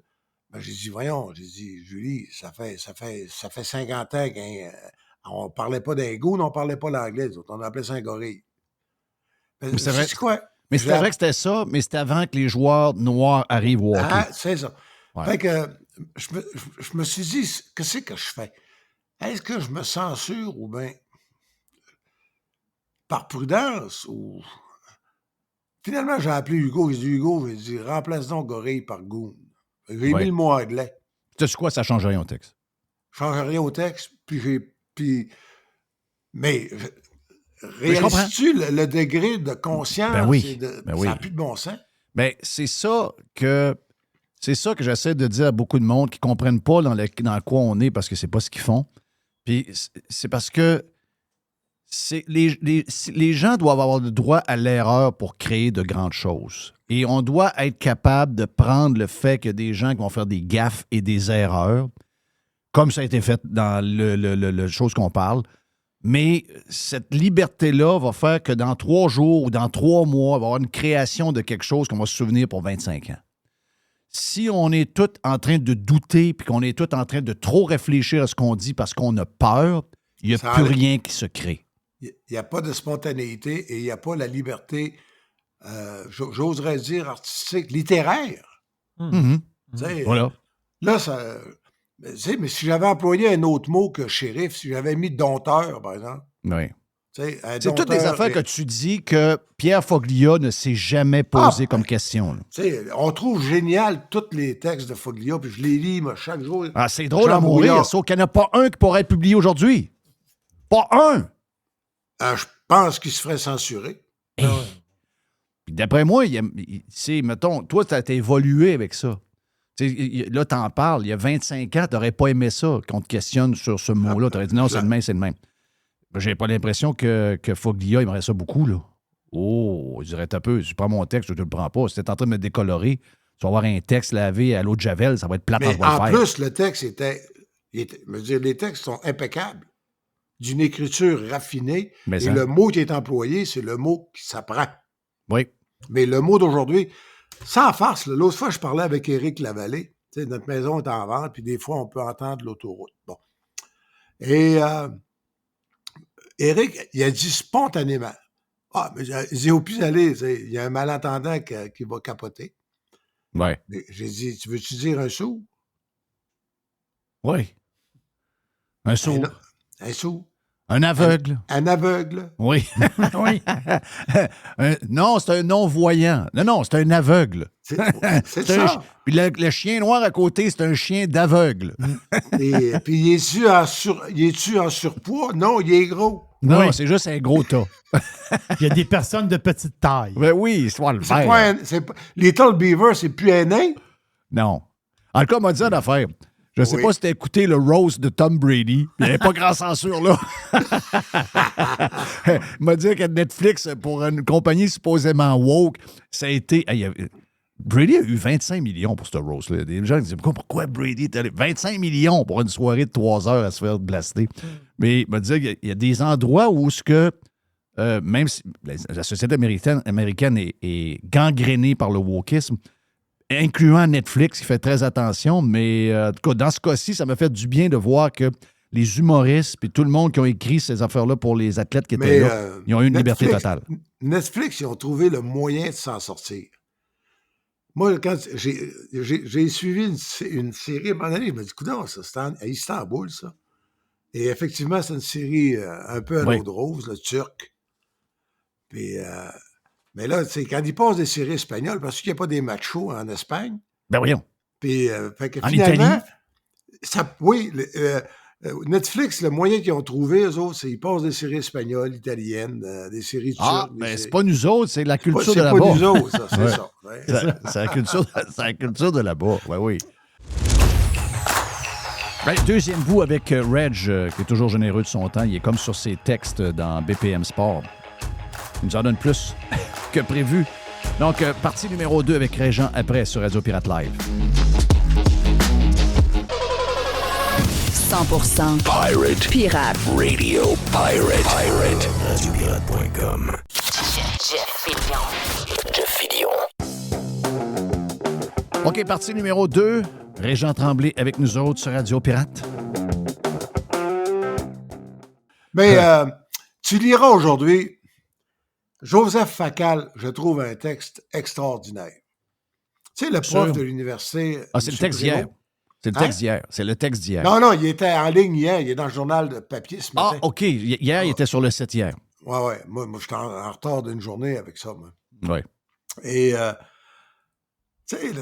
Ben, j'ai dit, voyons, j'ai dit, Julie, ça fait 50 ans qu'on parlait pas d'un goon, on parlait pas l'anglais. On appelait ça un gorille. Ben, c'est vrai. C'est quoi? Mais c'était vrai que c'était ça, mais c'était avant que les joueurs noirs arrivent au hockey. Ah, c'est ça. Ouais. Fait que je me suis dit, qu'est-ce que je fais? Est-ce que je me censure ou bien par prudence ou... Finalement, j'ai appelé Hugo. J'ai dit, Hugo, j'ai dit, remplace donc gorille par goon. J'ai mis le mot anglais. Tu sais quoi, ça change rien au texte. Ça change rien au texte, mais réalises-tu le degré de conscience? Ben oui. Ça n'a plus de bon sens. Ben, c'est ça que j'essaie de dire à beaucoup de monde qui ne comprennent pas dans quoi on est parce que c'est pas ce qu'ils font. Puis c'est parce que les gens doivent avoir le droit à l'erreur pour créer de grandes choses. Et on doit être capable de prendre le fait qu'il y a des gens qui vont faire des gaffes et des erreurs, comme ça a été fait dans le chose qu'on parle. Mais cette liberté-là va faire que dans 3 jours ou dans 3 mois, il va y avoir une création de quelque chose qu'on va se souvenir pour 25 ans. Si on est tous en train de douter puis qu'on est tous en train de trop réfléchir à ce qu'on dit parce qu'on a peur, il n'y a plus rien qui se crée. Il n'y a pas de spontanéité et il n'y a pas la liberté, j'oserais dire, artistique, littéraire. Voilà. Là, ça... Mais si j'avais employé un autre mot que shérif, si j'avais mis dompteur, par exemple. Oui. C'est toutes les affaires que tu dis que Pierre Foglia ne s'est jamais posé comme question. On trouve génial tous les textes de Foglia, puis je les lis moi, chaque jour. Ah, c'est drôle à mourir, sauf qu'il n'y en a pas un qui pourrait être publié aujourd'hui. Pas un! Je pense qu'il se ferait censurer. Hey. Puis d'après moi, mettons, toi, tu as évolué avec ça. Là, tu en parles. Il y a 25 ans, tu n'aurais pas aimé ça, qu'on te questionne sur ce mot-là. Tu aurais dit non, c'est le même, c'est le même. J'ai pas l'impression que Foglia aimerait ça beaucoup, là. Oh, je dirais un peu, si tu prends mon texte, je te le prends pas. Si tu es en train de me décolorer, tu vas avoir un texte lavé à l'eau de Javel, ça va être plate en plus, le texte les textes sont impeccables, d'une écriture raffinée, le mot qui est employé, c'est le mot qui s'apprend. Oui. Mais le mot d'aujourd'hui, sans farce, l'autre fois, je parlais avec Éric Lavallée. Notre maison est en vente, puis des fois, on peut entendre l'autoroute. Bon. Et Éric, il a dit spontanément, « Ah, mais j'ai au plus aller, il y a un malentendant qui va capoter. » Oui. J'ai dit, « Tu veux-tu dire un sou? » Oui. Un sou. Un sou. Un aveugle. Un aveugle. Oui. Oui. Non, c'est un non-voyant. Non, c'est un aveugle. C'est ça. Puis le chien noir à côté, c'est un chien d'aveugle. Et puis, es-tu en surpoids? Non, il est gros. Non, c'est juste un gros tas. Il y a des personnes de petite taille. Ben oui, c'est le vert. Little Beaver, c'est plus un nain? Non. En tout cas, on m'a dit une affaire. Je ne sais pas si tu as écouté le roast de Tom Brady. Il n'y avait pas grand censure là. Il m'a dit que Netflix, pour une compagnie supposément woke, ça a été... Brady a eu 25 millions pour ce roast-là. Des gens disent pourquoi Brady est allé 25 millions pour une soirée de 3 heures à se faire blaster. Mais il m'a dit qu'il y a des endroits où ce que, même si la société américaine est gangrénée par le wokisme, incluant Netflix, qui fait très attention, mais en tout cas, dans ce cas-ci, ça m'a fait du bien de voir que les humoristes et tout le monde qui ont écrit ces affaires-là pour les athlètes qui étaient là, ils ont eu une liberté totale. Netflix, ils ont trouvé le moyen de s'en sortir. Moi, quand j'ai suivi une série, à un moment donné, je me dis, coudonc, ça, c'est à Istanbul, ça. Et effectivement, c'est une série un peu à l'eau de rose, le turc. Puis, mais là, tu sais, quand ils passent des séries espagnoles, parce qu'il n'y a pas des machos en Espagne. Ben voyons. Puis, fait que en finalement, Italie? Netflix, le moyen qu'ils ont trouvé, eux autres, c'est qu'ils passent des séries espagnoles, italiennes, des séries turques. Ah, ben c'est pas nous autres, c'est la culture de là-bas. là-bas. C'est pas nous autres, ça, c'est ça. Ouais. C'est la culture de là-bas, oui. Ben, deuxième bout avec Reg, qui est toujours généreux de son temps. Il est comme sur ses textes dans BPM Sport. Il nous en donne plus que prévu. Donc, partie numéro 2 avec Régent après sur Radio Pirate Live. 100% Pirate Radio Pirate. RadioPirate.com. Jeff Fillion. OK, partie numéro 2. Régent Tremblay avec nous autres sur Radio Pirate. Mais tu liras aujourd'hui Joseph Facal, je trouve un texte extraordinaire. Tu sais, le prof de l'université... Ah, c'est le texte d'hier. C'est le texte d'hier. C'est le texte d'hier. Non, il était en ligne hier. Il est dans le journal de papier ce matin. Ah, OK. Hier, il était sur le 7 hier. Oui. Moi j'étais en retard d'une journée avec ça, moi. Oui. Et, tu sais,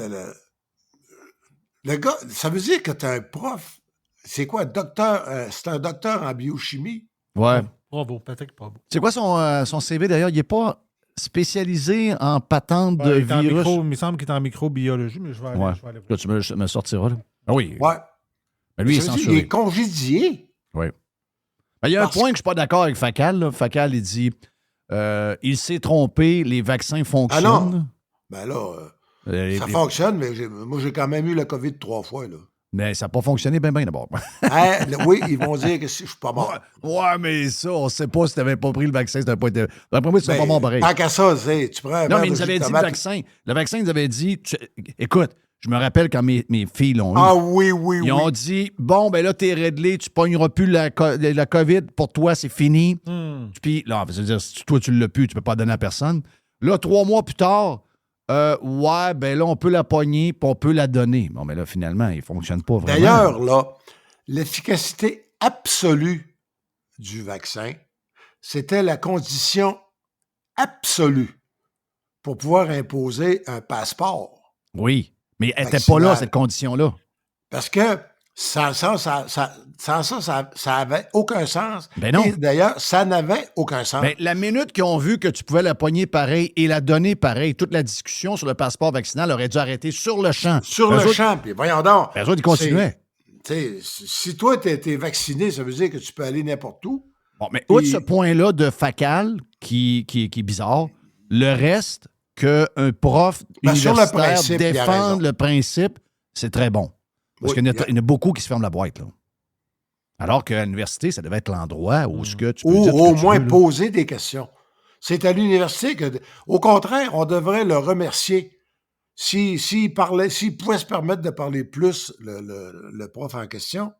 le gars, ça veut dire que tu as un prof. C'est quoi, docteur? C'est un docteur en biochimie? Ouais. Bravo, Patrick, bravo. C'est quoi son CV d'ailleurs? Il n'est pas spécialisé en patente de virus. Il me semble qu'il est en microbiologie, mais je vais aller voir. Là, tu me sortiras, là. Ah oui. Ouais. Mais lui, il est censuré. Il est congédié. Oui. Il y a un point que je ne suis pas d'accord avec Facal. Là. Facal, il dit il s'est trompé, les vaccins fonctionnent. Ah non. Ben là, ça fonctionne, mais moi, j'ai quand même eu la COVID 3 fois, là. Mais ça n'a pas fonctionné bien d'abord. Oui, ils vont dire que je suis pas mort. Ouais, mais ça, on ne sait pas si tu n'avais pas pris le vaccin, si tu n'avais pas été... D'après moi, tu n'es pas mort pareil. Tant qu'à ça, tu prends un non, mais ils nous avaient dit le vaccin. Le vaccin, ils nous avaient dit... Écoute, je me rappelle quand mes filles l'ont eu. Ah oui. Ils ont dit, bon, ben là, t'es réglé, tu pogneras plus la COVID. Pour toi, c'est fini. Puis, là, ça veut dire, si toi, tu l'as plus, tu peux pas donner à personne. Là, 3 mois plus tard... ouais, ben là, on peut la pogner puis on peut la donner. Bon, mais là, finalement, il ne fonctionne pas vraiment. D'ailleurs, là, l'efficacité absolue du vaccin, c'était la condition absolue pour pouvoir imposer un passeport. Oui, mais elle n'était pas là, cette condition-là. Parce que sans ça n'avait aucun sens. Ben non. Et d'ailleurs, ça n'avait aucun sens. Ben, la minute qu'ils ont vu que tu pouvais la pogner pareil et la donner pareil, toute la discussion sur le passeport vaccinal aurait dû arrêter sur le champ. Sur le champ, puis voyons donc. Les autres, ils continuaient. Si toi, tu es vacciné, ça veut dire que tu peux aller n'importe où. Bon, mais outre ce point-là de Facal, qui est bizarre, le reste, qu'un prof universitaire défende le principe, c'est très bon. Parce qu'il y en a beaucoup qui se ferment la boîte, là. Alors qu'à l'université, ça devait être l'endroit où tu peux dire au moins poser des questions. C'est à l'université que... Au contraire, on devrait le remercier. S'il pouvait se permettre de parler plus, le prof en question,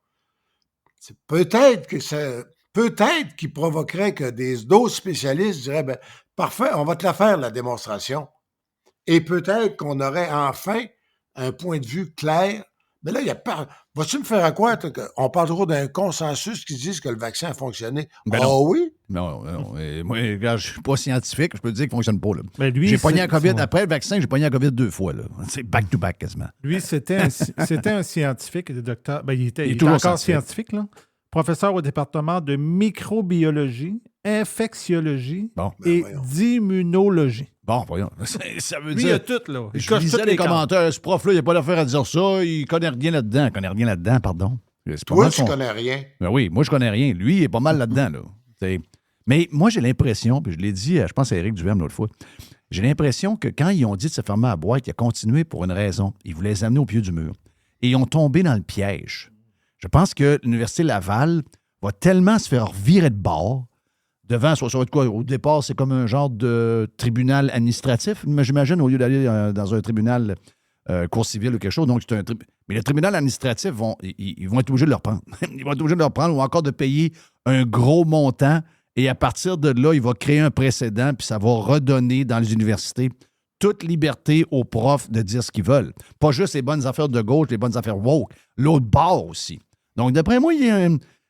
c'est peut-être qu'il provoquerait que d'autres spécialistes diraient, ben, parfait, on va te la faire, la démonstration. Et peut-être qu'on aurait enfin un point de vue clair. Mais là, vas-tu me faire à quoi? On parle trop d'un consensus qui dit que le vaccin a fonctionné. Ben oui? Non. Moi, regarde, je ne suis pas scientifique, je peux te dire qu'il ne fonctionne pas. Là. Ben lui, j'ai pogné la COVID. Après le vaccin, j'ai pogné la COVID 2 fois. Là. C'est back-to-back quasiment. Lui, c'était un scientifique, il était docteur. Ben, il était toujours encore scientifique, là. Professeur au département de microbiologie, infectiologie et d'immunologie. Bon, voyons. Ça veut lui, dire... il a tout, là. Je lisais les commentaires. Ce prof-là, il n'a pas d'affaire à dire ça. Il ne connaît rien là-dedans. Il connaît rien là-dedans, pardon. Toi, tu connais rien. Ben oui, moi, je connais rien. Lui, il est pas mal là-dedans. Là. Mais moi, j'ai l'impression, puis je l'ai dit, je pense à Éric Duhem l'autre fois, j'ai l'impression que quand ils ont dit de se fermer à la boîte, il a continué pour une raison. Ils voulaient les amener au pied du mur. Et ils ont tombé dans le piège. Je pense que l'Université Laval va tellement se faire virer de bord devant, ça va être quoi? Au départ, c'est comme un genre de tribunal administratif, mais j'imagine, au lieu d'aller dans un tribunal cour civile ou quelque chose. Donc, mais le tribunal administratif, ils vont être obligés de le reprendre. Ils vont être obligés de le reprendre ou encore de payer un gros montant. Et à partir de là, il va créer un précédent, puis ça va redonner dans les universités toute liberté aux profs de dire ce qu'ils veulent. Pas juste les bonnes affaires de gauche, les bonnes affaires woke, l'autre bord aussi. Donc, d'après moi, il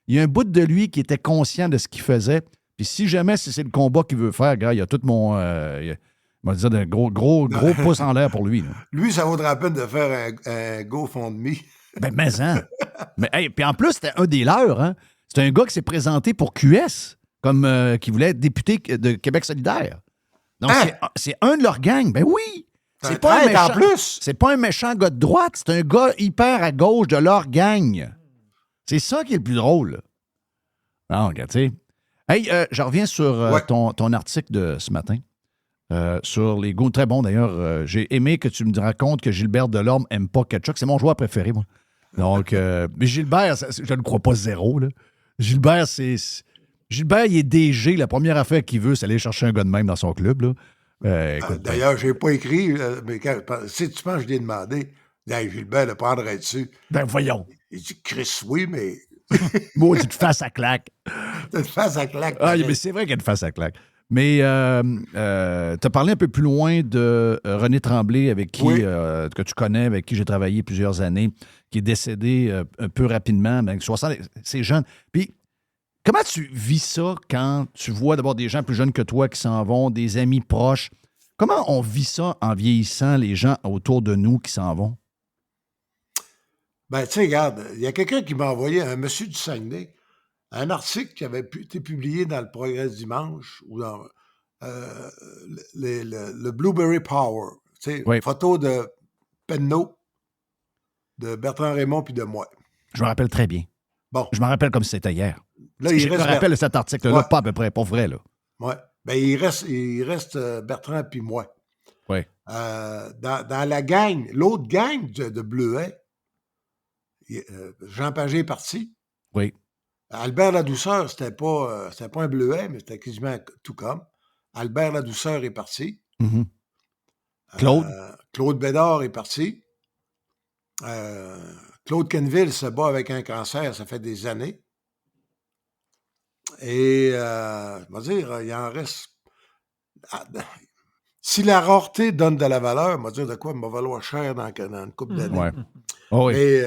y a un bout de lui qui était conscient de ce qu'il faisait. Puis si jamais c'est le combat qu'il veut faire, gars, il y a tout mon... il va dire un gros pouce en l'air pour lui. Là. Lui, ça vaudrait la peine de faire un GoFundMe. Ben, mais hein. Mais, hey, puis en plus, c'était un des leurs. Hein. C'est un gars qui s'est présenté pour QS, comme qui voulait être député de Québec solidaire. Donc, c'est un de leurs gangs. Ben oui! C'est pas un méchant, en plus. C'est pas un méchant gars de droite, c'est un gars hyper à gauche de leur gang. C'est ça qui est le plus drôle. Non, regarde, tu sais. Hey, je reviens sur ton article de ce matin. Sur les goûts très bons, d'ailleurs. J'ai aimé que tu me racontes que Gilbert Delorme n'aime pas Ketchuk. C'est mon joueur préféré, moi. Donc, mais Gilbert, je ne crois pas zéro. Là. Gilbert, il est DG. La première affaire qu'il veut, c'est aller chercher un gars de même dans son club. Là. Écoute, d'ailleurs, je n'ai pas écrit, mais si tu penses que je l'ai demandé, Gilbert le prendrait dessus. Ben voyons. Il dit Chris, oui, mais. Maudite face à claque. T'as une face à claque. Ah, mais c'est vrai qu'il y a une face à claque. Mais tu as parlé un peu plus loin de René Tremblay, avec qui que tu connais, avec qui j'ai travaillé plusieurs années, qui est décédé un peu rapidement, avec 60, c'est jeune. Puis, comment tu vis ça quand tu vois d'abord des gens plus jeunes que toi qui s'en vont, des amis proches? Comment on vit ça en vieillissant, les gens autour de nous qui s'en vont? Ben, tu sais, regarde, il y a quelqu'un qui m'a envoyé, un monsieur du Saguenay, un article qui avait été publié dans le Progrès Dimanche ou dans le Blueberry Power. Tu sais, photo de Penneau, de Bertrand Raymond puis de moi. Je me rappelle très bien. Bon. Je me rappelle comme si c'était hier. Là, je me rappelle de cet article-là, pas à peu près, pas vrai, là. Oui. Ben, il reste Bertrand puis moi. Oui. Dans la gang, l'autre gang de Bleuet, Jean Pagé est parti. Oui. Albert Ladouceur, c'était pas un Bleuet, mais c'était quasiment tout comme. Albert Ladouceur est parti. Mm-hmm. Claude? Claude Bédard est parti. Claude Kenville se bat avec un cancer, ça fait des années. Et, je vais dire, il en reste... Si la rareté donne de la valeur, je vais dire de quoi il va valoir cher dans une couple d'années. Ouais. Oh oui. Mais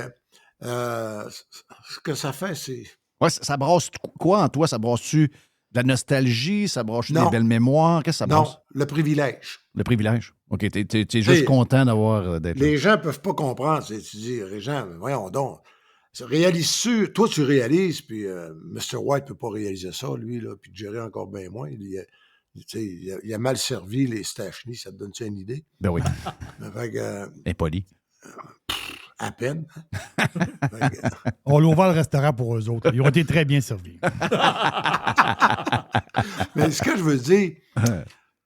ce que ça fait, c'est... Ouais, ça brasse quoi en toi? Ça brasse-tu de la nostalgie? Ça brasse-tu des belles mémoires? Qu'est-ce que ça brasse? Non, le privilège. Le privilège? OK, t'es juste content d'être les là. gens ne peuvent pas comprendre. Tu dis, les gens, voyons donc. Réalises-tu? Toi, tu réalises, puis Mr. White ne peut pas réaliser ça, lui, là, puis Jerry encore bien moins. Il a mal servi les Stachny, ça te donne-tu une idée? Ben oui. Impoli. À peine. On l'a ouvert le restaurant pour eux autres. Ils ont été très bien servis. Mais ce que je veux dire,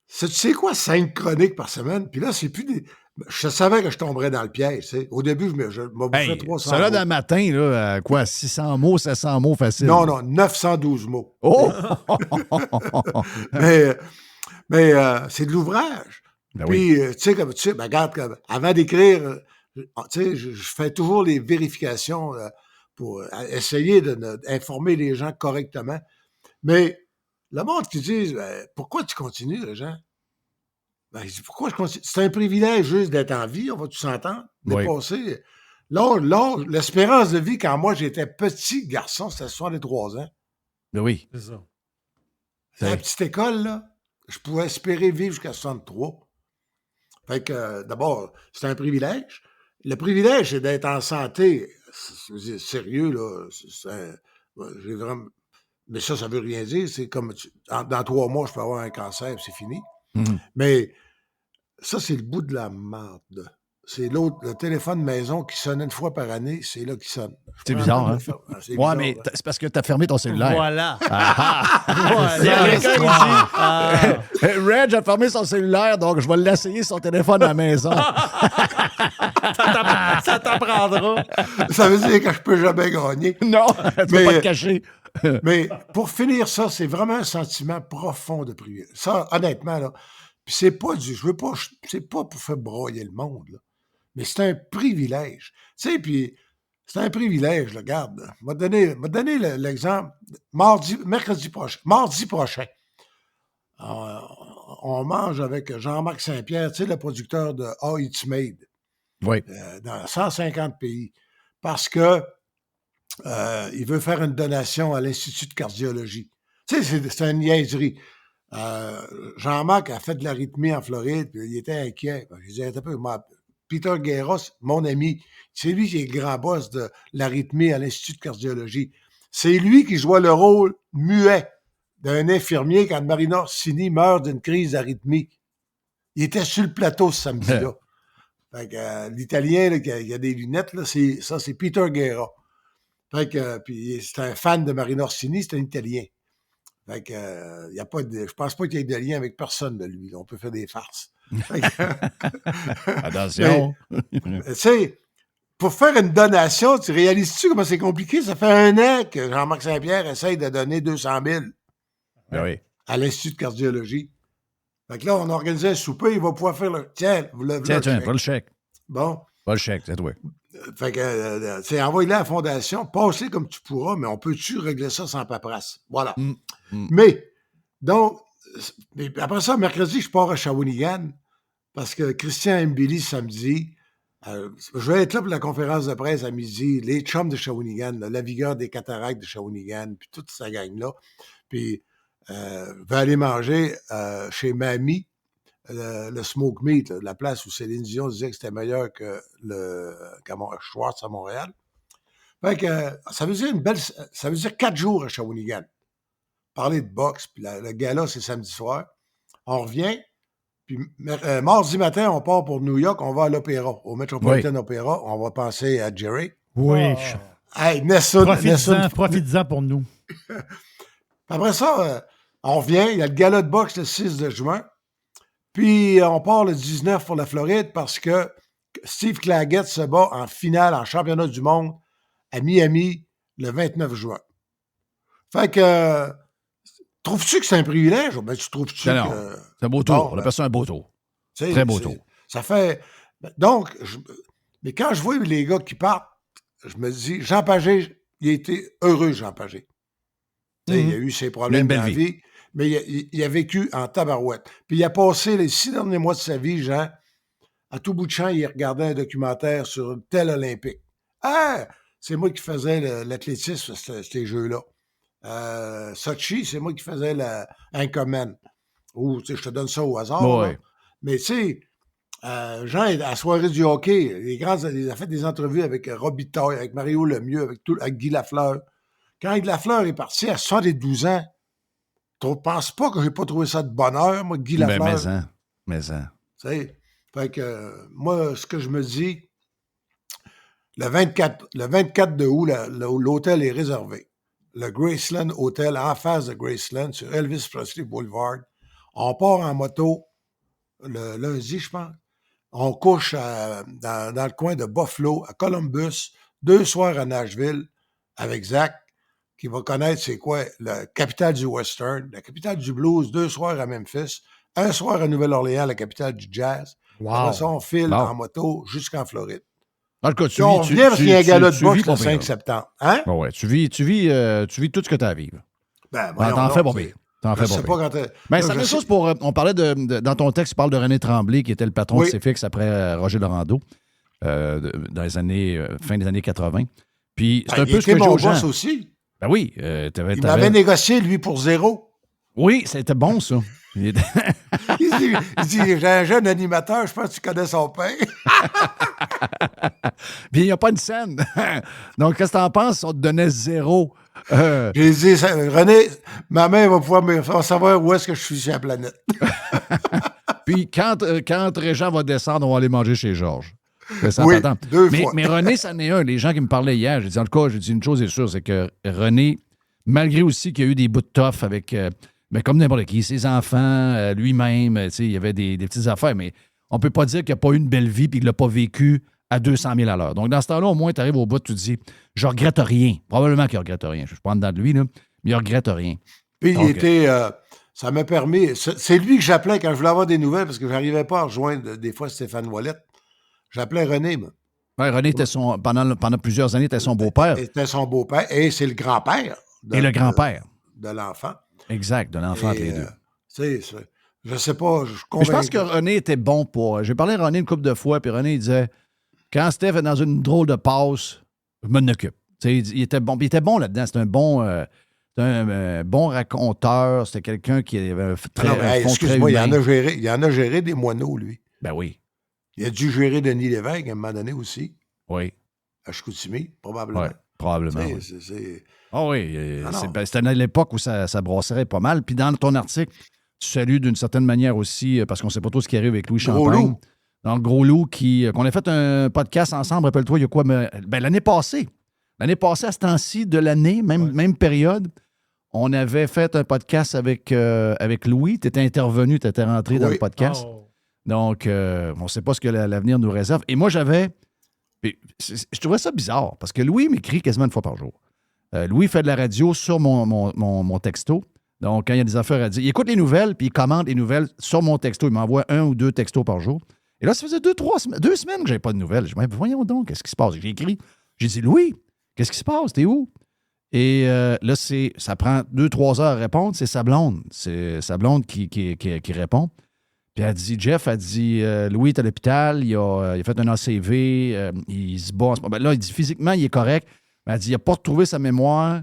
c'est, tu sais quoi, 5 chroniques par semaine, puis là, c'est plus des... Je savais que je tomberais dans le piège, tu sais. Au début, je m'en bouffais 300 ça là, mots. d'un matin, là, quoi, 600 mots, 700 mots facile? Non, 912 mots. Oh! mais c'est de l'ouvrage. Ben puis, tu sais, comme tu sais, regarde, avant d'écrire... Tu sais, je fais toujours les vérifications pour essayer d'informer les gens correctement. Mais le monde qui dit pourquoi tu continues, les gens? Ben, je dis, pourquoi je continue? C'est un privilège juste d'être en vie, on va tous s'entendre, dépasser. L'espérance de vie, quand moi j'étais petit garçon, c'était 63 ans. Ben oui. C'est ça. À la petite école, là, je pouvais espérer vivre jusqu'à 63. Fait que, d'abord, c'est un privilège. Le privilège, c'est d'être en santé. C'est sérieux, là. J'ai vraiment... Mais ça veut rien dire. C'est comme... Dans 3 mois, je peux avoir un cancer, c'est fini. Mm-hmm. Mais ça, c'est le bout de la merde. C'est le téléphone maison qui sonne une fois par année, c'est là qu'il sonne. C'est bizarre, hein? C'est bizarre, mais c'est parce que tu as fermé ton cellulaire. Voilà. Il y a quelqu'un qui dit Reg a fermé son cellulaire, donc je vais l'essayer son téléphone à la maison. Ça t'apprendra. Ça veut dire que je peux jamais gagner. Non, tu peux pas te cacher. Mais pour finir ça, c'est vraiment un sentiment profond de privilège. Ça, honnêtement, là, puis c'est pas c'est pas pour faire broyer le monde, là, mais c'est un privilège. Tu sais, puis c'est un privilège, là, regarde. M'a donné l'exemple. Mardi prochain, on mange avec Jean-Marc Saint-Pierre, tu sais, le producteur de How It's Made, Oui. dans 150 pays, parce que il veut faire une donation à l'Institut de cardiologie. Tu sais, c'est une niaiserie. Jean-Marc a fait de l'arythmie en Floride, puis il était inquiet. Je disais, un peu, Peter Guéros, mon ami, c'est lui qui est le grand boss de l'arythmie à l'Institut de cardiologie. C'est lui qui jouait le rôle muet d'un infirmier quand Marina Orsini meurt d'une crise d'arythmie. Il était sur le plateau ce samedi-là. Fait que, l'Italien, là, qui a des lunettes, là, c'est Peter Guerra. Fait que, puis c'est un fan de Marina Orsini, c'est un Italien. Fait que, y a pas je pense pas qu'il y ait de lien avec personne de lui. On peut faire des farces. Attention. Tu sais, pour faire une donation, tu réalises-tu comment c'est compliqué? Ça fait 1 an que Jean-Marc Saint-Pierre essaye de donner 200 000 Ben oui. à l'Institut de cardiologie. Fait que là, on a organisé un souper, il va pouvoir faire le... Tiens, vous le Tiens, pas le chèque. Bon. Pas le chèque, c'est toi. Fait que, tu sais, envoie-le à la fondation, passe-le comme tu pourras, mais on peut-tu régler ça sans paperasse? Voilà. Mais, donc, après ça, mercredi, je pars à Shawinigan parce que Christian Mbili, samedi, je vais être là pour la conférence de presse à midi, les chums de Shawinigan, la vigueur des cataractes de Shawinigan, puis toute sa gang-là. Puis, je vais aller manger chez Mamie, le Smoke Meat, la place où Céline Dion disait que c'était meilleur que Schwartz à Montréal. Fait que ça veut dire 4 jours à Shawinigan. Parler de boxe, puis le gala, c'est samedi soir. On revient, puis mardi matin, on part pour New York, on va à l'Opéra, au Metropolitan Opera, on va penser à Jerry. Oui. Hey, Nessun. Profites-en pour nous. Après ça, on revient, il y a le gala de boxe le 6 de juin. Puis, on part le 19 pour la Floride parce que Steve Claggett se bat en finale en championnat du monde à Miami le 29 juin. Fait que, trouves-tu que c'est un privilège? Ben, tu trouves-tu non, que... c'est un beau tour. Bon, On appelle ça un beau tour. Très beau tour. Ça fait... Donc, mais quand je vois les gars qui partent, je me dis, Jean Pagé, il a été heureux, Jean Pagé. Il a eu ses problèmes dans la vie. Mais il a vécu en tabarouette. Puis il a passé les 6 derniers mois de sa vie, Jean, à tout bout de champ, il regardait un documentaire sur un tel Olympique. Ah! C'est moi qui faisais l'athlétisme, ces jeux-là. Sochi, c'est moi qui faisais l'Anchorman. Ou, tu sais, je te donne ça au hasard. Ouais. Mais, tu sais, Jean, à la soirée du hockey, il a fait des entrevues avec Robitaille, avec Mario Lemieux, avec Guy Lafleur. Quand Guy Lafleur est parti à 72 ans, tu ne penses pas que j'ai pas trouvé ça de bonheur, moi, Guy Lafleur? Mais en. Tu sais, fait que moi, ce que je me dis, le 24 de août, l'hôtel est réservé. Le Graceland Hotel, en face de Graceland, sur Elvis Presley Boulevard. On part en moto le lundi, je pense. On couche dans le coin de Buffalo, à Columbus, 2 soirs à Nashville, avec Zach, qui va connaître c'est quoi la capitale du western, la capitale du blues, 2 soirs à Memphis, 1 soir à Nouvelle-Orléans, la capitale du jazz. Wow. Après ça, on file en moto jusqu'en Floride. En tout cas, Puis on revient parce qu'il y a un gala de boxe le 5 septembre. Hein? Ouais, tu vis tout ce que tu as à vivre. Ben, T'en fais pas pire. Je sais pas quand Mais c'est la même chose pour... On parlait dans ton texte, tu parles de René Tremblay, qui était le patron de CFX après Roger Laurando, dans les années... fin des années 80. Puis c'est un peu ce que j'ai aux gens. Aussi. Ben oui. Il m'avait négocié, lui, pour 0. Oui, c'était bon, ça. Il dit, j'ai un jeune animateur, je pense que tu connais son père. Puis il n'y a pas une scène. Donc, qu'est-ce que t'en penses? On te donnait 0. J'ai dit, René, ma mère va pouvoir me faire savoir où est-ce que je suis sur la planète. Puis quand Régent va descendre, on va aller manger chez Georges. Oui, 2 fois. Mais René, c'en est un. Les gens qui me parlaient hier, j'ai dit, en tout cas, j'ai dit une chose est sûre, c'est que René, malgré aussi qu'il y a eu des bouts de tough avec, mais comme n'importe qui, ses enfants, lui-même, il y avait des petites affaires, mais on peut pas dire qu'il n'a pas eu une belle vie et qu'il l'a pas vécu à 200 000 à l'heure. Donc, dans ce temps-là, au moins, tu arrives au bout, tu te dis, je regrette rien. Probablement qu'il ne regrette rien. Je ne suis pas en dedans de lui, là, mais il ne regrette rien. Puis Donc, il était... ça m'a permis... C'est lui que j'appelais quand je voulais avoir des nouvelles, parce que je n'arrivais pas à rejoindre des fois Stéphane Ouellette. J'appelais René, moi. Ouais, René était pendant plusieurs années, était son beau-père. C'était son beau-père, et c'est le grand-père. Et le grand-père. De l'enfant. Exact, de l'enfant entre les deux. Je sais pas, Mais je pense que René était bon pour... J'ai parlé à René une couple de fois, puis René il disait, quand Steph est dans une drôle de passe, je m'en occupe. Il était bon. Il était bon là-dedans. C'était un bon raconteur. C'était quelqu'un qui avait un très excuse-moi, il en a géré des moineaux, lui. Ben oui. Il a dû gérer Denis Lévesque à un moment donné aussi. Oui. À Chicoutimi, probablement. Oui, probablement. Ah oui. C'était à l'époque où ça brasserait pas mal. Puis dans ton article, tu salues d'une certaine manière aussi, parce qu'on ne sait pas trop ce qui arrive avec Louis Champagne. Dans le Gros Loup, qu'on a fait un podcast ensemble, rappelle-toi, il y a quoi? L'année passée. L'année passée, à ce temps-ci de l'année, même période, on avait fait un podcast avec Louis. Tu étais intervenu, tu étais rentré dans le podcast. Oh. Donc, on ne sait pas ce que l'avenir nous réserve. Et moi, je trouvais ça bizarre, parce que Louis m'écrit quasiment une fois par jour. Louis fait de la radio sur mon texto. Donc, quand il y a des affaires à dire, il écoute les nouvelles, puis il commente les nouvelles sur mon texto. Il m'envoie 1 ou 2 textos par jour. Et là, ça faisait 2 semaines que je n'avais pas de nouvelles. Je me dis, voyons donc, qu'est-ce qui se passe? J'ai écrit. J'ai dit, Louis, qu'est-ce qui se passe? T'es où? Et là, ça prend 2-3 heures à répondre. C'est sa blonde. C'est sa blonde qui répond. Puis elle dit, Jeff, Louis est à l'hôpital, il a fait un ACV, il se bat en ce moment. Là, il dit, physiquement, il est correct. Mais elle dit, il n'a pas retrouvé sa mémoire,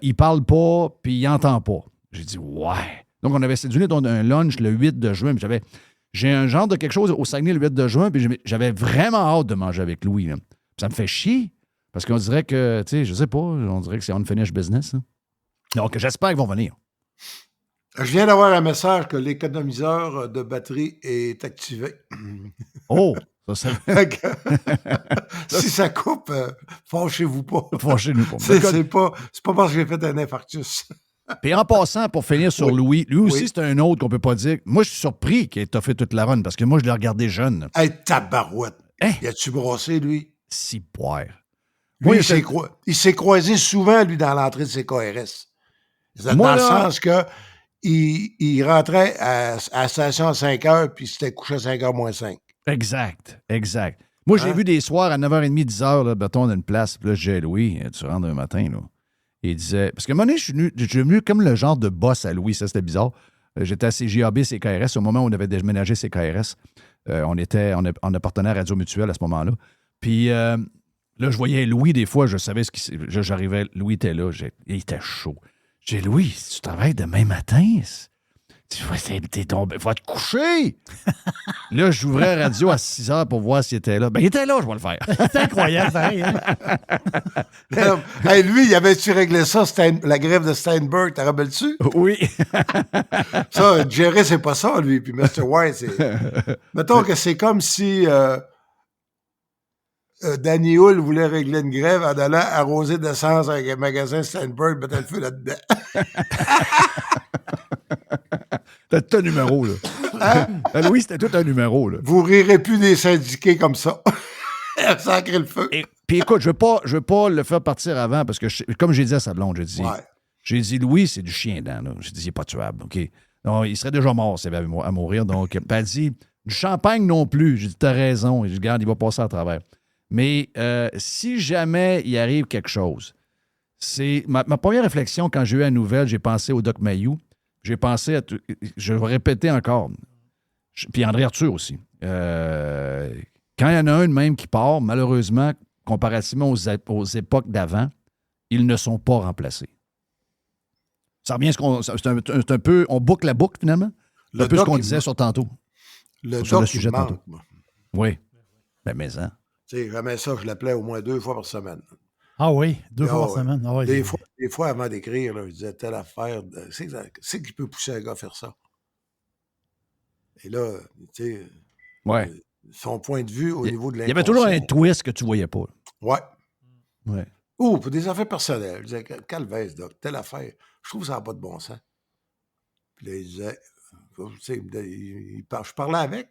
il parle pas, puis il n'entend pas. J'ai dit, ouais. Donc, on avait séduit un lunch le 8 de juin. J'ai un genre de quelque chose au Saguenay le 8 de juin, puis j'avais vraiment hâte de manger avec Louis. Là. Ça me fait chier, parce qu'on dirait que, tu sais, je sais pas, on dirait que c'est unfinished business. Hein. Donc, j'espère qu'ils vont venir. Je viens d'avoir un message que l'économiseur de batterie est activé. Oh! Ça... Si ça coupe, fâchez-vous pas. Fâchez-nous pas. C'est pas parce que j'ai fait un infarctus. Puis en passant, pour finir sur Louis, lui aussi, c'est un autre qu'on peut pas dire. Moi, je suis surpris qu'il ait fait toute la run, parce que moi, je l'ai regardé jeune. Hey, tabarouette! Hein? Y a-tu brossé, lui? Si poire. Lui, il s'est croisé souvent, lui, dans l'entrée de ses KRS. Dans le sens que il rentrait à la station à 5 heures, puis il s'était couché à 5 heures moins 5. Exact. Moi, j'ai vu des soirs à 9h30, 10h, là, bâton d'une place, puis là, j'ai Louis, tu rentres un matin, là. Il disait... Parce qu'à un moment donné, je suis venu comme le genre de boss à Louis, ça, c'était bizarre. J'étais à CJAB, CKRS, au moment où on avait déménagé CKRS. On était en partenaire Radio Mutuelle à ce moment-là. Puis là, je voyais Louis des fois, je savais j'arrivais, Louis était là, il était chaud. J'ai dit, Louis, si tu travailles demain matin, va te coucher! Là, j'ouvrais la radio à 6 heures pour voir s'il était là. Ben, il était là, je vais le faire. C'est incroyable, pareil. Hein? Hey, lui, il avait-tu réglé ça, la grève de Steinberg, t'en rappelles-tu? Oui. Ça, Jerry, c'est pas ça, lui. Puis Mr. White, c'est... Mettons que c'est comme si Danny Hull voulait régler une grève en allant arroser d'essence avec un magasin Steinberg, mettre le feu là-dedans. C'était tout un numéro, là. Hein? Louis, c'était tout un numéro, là. Vous rirez plus des syndiqués comme ça. Sacré le feu. Puis écoute, je veux pas le faire partir avant, parce que, comme j'ai dit à sa blonde, j'ai dit, Louis, c'est du chien dent, là. J'ai dit, il n'est pas tuable, OK? Donc, il serait déjà mort s'il avait à mourir. Donc, elle dit, du champagne non plus. J'ai dit, t'as raison. Je dis, regarde, il va passer à travers. Mais si jamais il arrive quelque chose, c'est ma première réflexion quand j'ai eu la nouvelle, j'ai pensé au Doc Mayou. J'ai pensé à... Je vais répéter encore. Puis André Arthur aussi. Quand il y en a un de même qui part, malheureusement, comparativement aux époques d'avant, ils ne sont pas remplacés. Ça revient c'est un peu... On boucle la boucle, finalement. C'est un peu ce qu'on disait sur tantôt. Sur le sujet tantôt. Oui. Ben, mais hein. Tu sais, jamais ça, je l'appelais au moins 2 fois par semaine. Ah oui, 2 fois par semaine. Ah, des fois, avant d'écrire, là, je disais telle affaire. C'est qui peut pousser un gars à faire ça? Et là, tu sais, son point de vue au niveau de l'inconscient. Il y avait toujours un twist que tu voyais pas. Ouais. Ouais. Ou pour des affaires personnelles. Je disais, calvaise, doc, telle affaire, je trouve que ça n'a pas de bon sens. Puis là, il disait, tu sais, je parlais avec.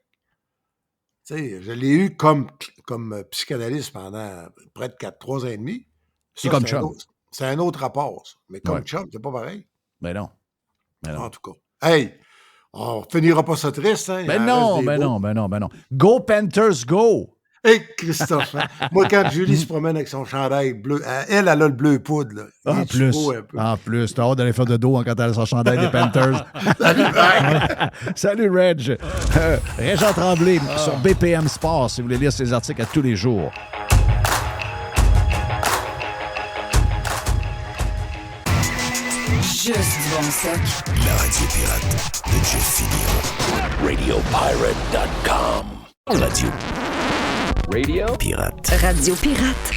Tu sais, je l'ai eu comme psychanalyste pendant près de 3 ans et demi. C'est comme chum. C'est un autre rapport, ça. Mais comme Ouais. chum, c'est pas pareil. Ben non. En tout cas. Hey, on finira pas ça triste, hein? Ben non. Go Panthers, go! Hey, Christophe, hein? Moi, quand Julie se promène avec son chandail bleu, elle a le bleu poudre, là. En plus, t'as hâte d'aller faire de dos quand elle a son chandail des Panthers. Salut, Reg. Régent Tremblay sur BPM Sport, si vous voulez lire ses articles à tous les jours. Juste du bon stock. La radio pirate de Jeff Fillion. RadioPirate.com. Radio Pirate. Radio Pirate.